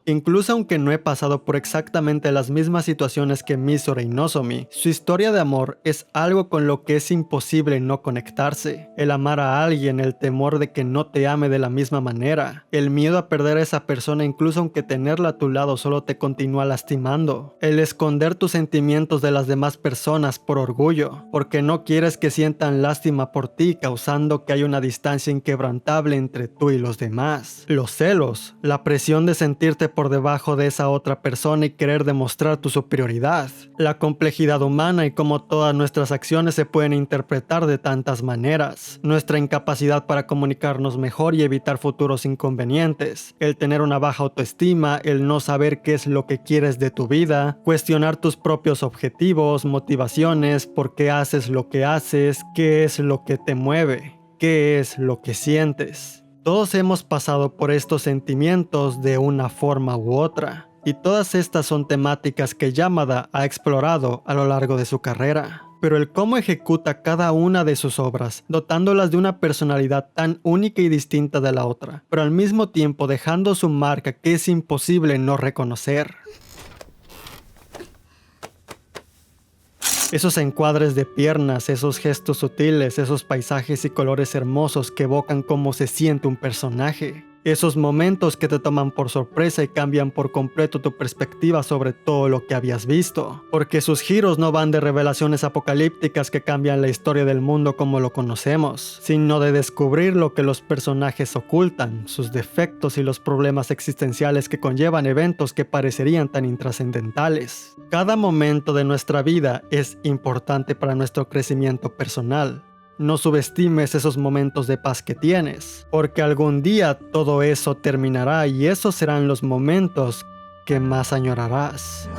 Incluso aunque no he pasado por exactamente las mismas situaciones que Misora y Nozomi, su historia de amor es algo con lo que es imposible no conectarse. El amar a alguien, el temor de que no te ame de la misma manera, el miedo a perder a esa persona incluso aunque tenerla a tu lado solo te continúa lastimando, el esconder tus sentimientos de las demás personas por orgullo, porque no quieres que sientan lástima por ti, causando que haya una distancia inquebrantable entre tú y los demás, los celos, la presión de sentirte por debajo de esa otra persona y querer demostrar tu superioridad, la complejidad humana y cómo todas nuestras acciones se pueden interpretar de tantas maneras, nuestra incapacidad para comunicarnos mejor y evitar futuros inconvenientes, el tener una baja autoestima, el no saber qué es lo que quieres de tu vida, cuestionar tus propios objetivos, motivaciones, por qué haces lo que haces, qué es lo que te mueve, qué es lo que sientes. Todos hemos pasado por estos sentimientos de una forma u otra, y todas estas son temáticas que Yamada ha explorado a lo largo de su carrera. Pero el cómo ejecuta cada una de sus obras, dotándolas de una personalidad tan única y distinta de la otra, pero al mismo tiempo dejando su marca que es imposible no reconocer. Esos encuadres de piernas, esos gestos sutiles, esos paisajes y colores hermosos que evocan cómo se siente un personaje. Esos momentos que te toman por sorpresa y cambian por completo tu perspectiva sobre todo lo que habías visto. Porque sus giros no van de revelaciones apocalípticas que cambian la historia del mundo como lo conocemos, sino de descubrir lo que los personajes ocultan, sus defectos y los problemas existenciales que conllevan eventos que parecerían tan intrascendentales. Cada momento de nuestra vida es importante para nuestro crecimiento personal. No subestimes esos momentos de paz que tienes, porque algún día todo eso terminará y esos serán los momentos que más añorarás.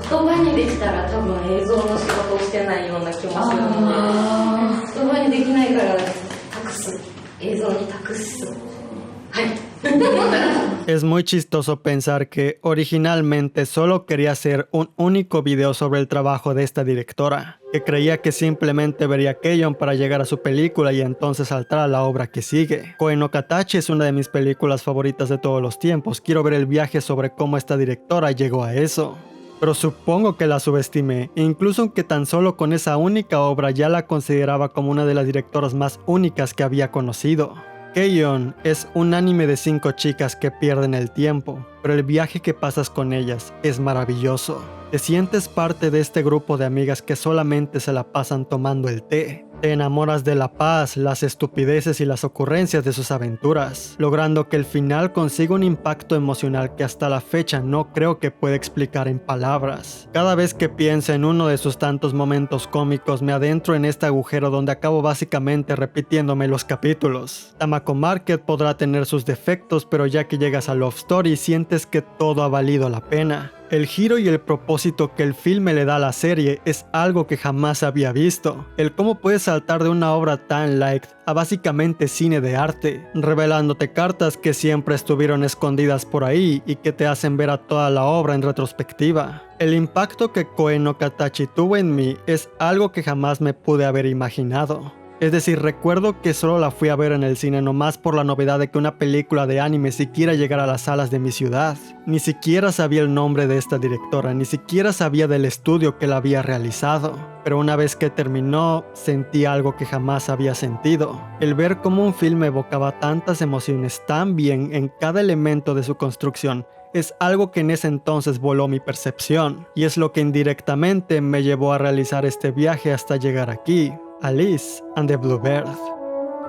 Es muy chistoso pensar que originalmente solo quería hacer un único video sobre el trabajo de esta directora, que creía que simplemente vería Keion para llegar a su película y entonces saltar a la obra que sigue. Koe no Katachi es una de mis películas favoritas de todos los tiempos. Quiero ver el viaje sobre cómo esta directora llegó a eso. Pero supongo que la subestimé, incluso aunque tan solo con esa única obra ya la consideraba como una de las directoras más únicas que había conocido. Keion es un anime de 5 chicas que pierden el tiempo, pero el viaje que pasas con ellas es maravilloso. Te sientes parte de este grupo de amigas que solamente se la pasan tomando el té. Te enamoras de la paz, las estupideces y las ocurrencias de sus aventuras, logrando que el final consiga un impacto emocional que hasta la fecha no creo que pueda explicar en palabras. Cada vez que pienso en uno de sus tantos momentos cómicos, me adentro en este agujero donde acabo básicamente repitiéndome los capítulos. Tamako Market podrá tener sus defectos, pero ya que llegas a Love Story sientes que todo ha valido la pena. El giro y el propósito que el filme le da a la serie es algo que jamás había visto. El cómo puedes saltar de una obra tan light a básicamente cine de arte, revelándote cartas que siempre estuvieron escondidas por ahí y que te hacen ver a toda la obra en retrospectiva. El impacto que Koe no Katachi tuvo en mí es algo que jamás me pude haber imaginado. Es decir, recuerdo que solo la fui a ver en el cine nomás por la novedad de que una película de anime siquiera llegara a las salas de mi ciudad. Ni siquiera sabía el nombre de esta directora, ni siquiera sabía del estudio que la había realizado. Pero una vez que terminó, sentí algo que jamás había sentido. El ver cómo un filme evocaba tantas emociones tan bien en cada elemento de su construcción es algo que en ese entonces voló mi percepción, y es lo que indirectamente me llevó a realizar este viaje hasta llegar aquí. Alice and the Bluebird.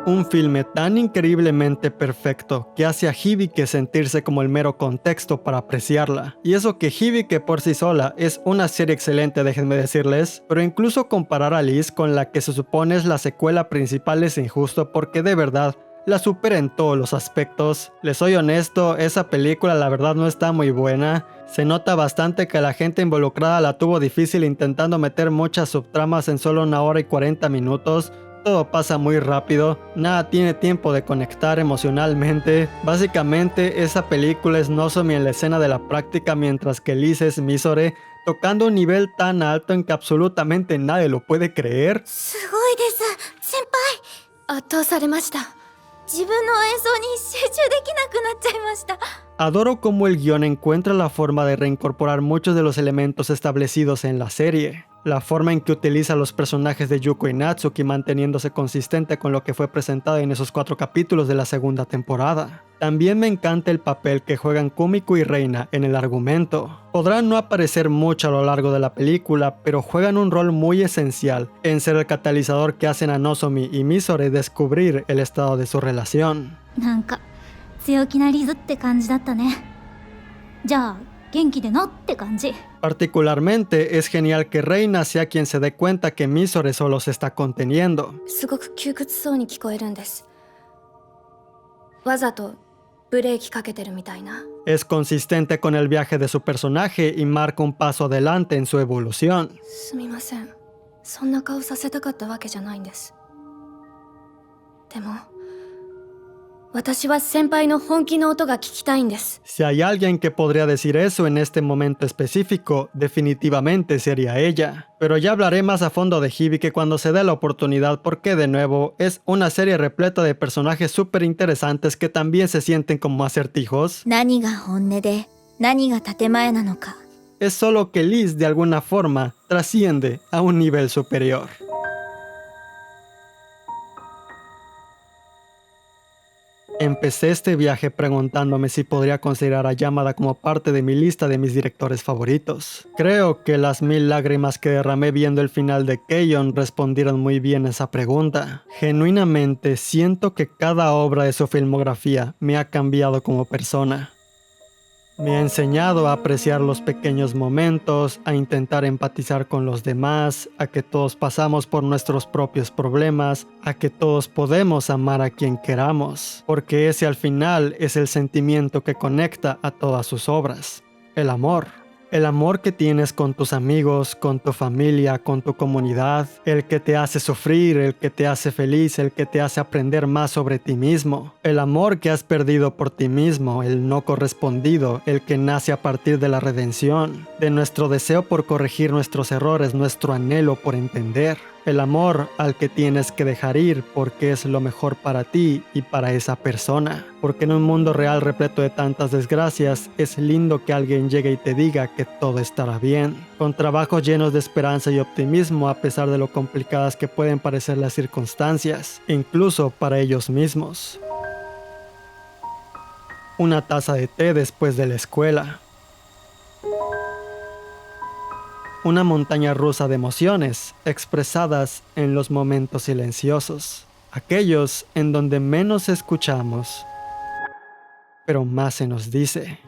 Un filme tan increíblemente perfecto que hace a Hibike sentirse como el mero contexto para apreciarla. Y eso que Hibike por sí sola es una serie excelente, déjenme decirles, pero incluso comparar a Alice con la que se supone es la secuela principal es injusto porque de verdad la supera en todos los aspectos. Les soy honesto, esa película la verdad no está muy buena. Se nota bastante que la gente involucrada la tuvo difícil intentando meter muchas subtramas en solo 1 hora y 40 minutos. Todo pasa muy rápido, nada tiene tiempo de conectar emocionalmente. Básicamente esa película es Nozomi en la escena de la práctica mientras que Liz es Misore, tocando un nivel tan alto en que absolutamente nadie lo puede creer. すごいです、先輩。圧倒されました。自分の演奏に集中できなくなっちゃいました。 Adoro cómo el guión encuentra la forma de reincorporar muchos de los elementos establecidos en la serie. La forma en que utiliza los personajes de Yuko y Natsuki manteniéndose consistente con lo que fue presentado en esos 4 capítulos de la segunda temporada. También me encanta el papel que juegan Kumiko y Reina en el argumento. Podrán no aparecer mucho a lo largo de la película, pero juegan un rol muy esencial en ser el catalizador que hacen a Nozomi y Misore descubrir el estado de su relación. なんか強気なリズって感じだったね。じゃあ元気でなって感じ。 Particularmente es genial que Reina sea quien se dé cuenta que Misore solo se está conteniendo. すごく窮屈そうに聞こえるんです。わざとブレーキかけてるみたいな。 Es consistente con el viaje de su personaje y marca un paso adelante en su evolución. すみません。そんな顔させたかったわけじゃないんです。でも私は先輩の本気の音が聞きたいんです。 Si hay alguien que podría decir eso en este momento específico, definitivamente sería ella. Pero ya hablaré más a fondo de Hibike cuando se dé la oportunidad porque de nuevo es una serie repleta de personajes súper interesantes que también se sienten como acertijos. 何が本音で何が建前なのか。 Es solo que Liz de alguna forma trasciende a un nivel superior. Empecé este viaje preguntándome si podría considerar a Yamada como parte de mi lista de mis directores favoritos. Creo que las 1000 lágrimas que derramé viendo el final de Keion respondieron muy bien a esa pregunta. Genuinamente siento que cada obra de su filmografía me ha cambiado como persona. Me ha enseñado a apreciar los pequeños momentos, a intentar empatizar con los demás, a que todos pasamos por nuestros propios problemas, a que todos podemos amar a quien queramos, porque ese al final es el sentimiento que conecta a todas sus obras, el amor. El amor que tienes con tus amigos, con tu familia, con tu comunidad, el que te hace sufrir, el que te hace feliz, el que te hace aprender más sobre ti mismo. El amor que has perdido por ti mismo, el no correspondido, el que nace a partir de la redención, de nuestro deseo por corregir nuestros errores, nuestro anhelo por entender. El amor al que tienes que dejar ir porque es lo mejor para ti y para esa persona. Porque en un mundo real repleto de tantas desgracias, es lindo que alguien llegue y te diga que todo estará bien. Con trabajos llenos de esperanza y optimismo a pesar de lo complicadas que pueden parecer las circunstancias, incluso para ellos mismos. Una taza de té después de la escuela. Una montaña rusa de emociones expresadas en los momentos silenciosos, aquellos en donde menos escuchamos, pero más se nos dice.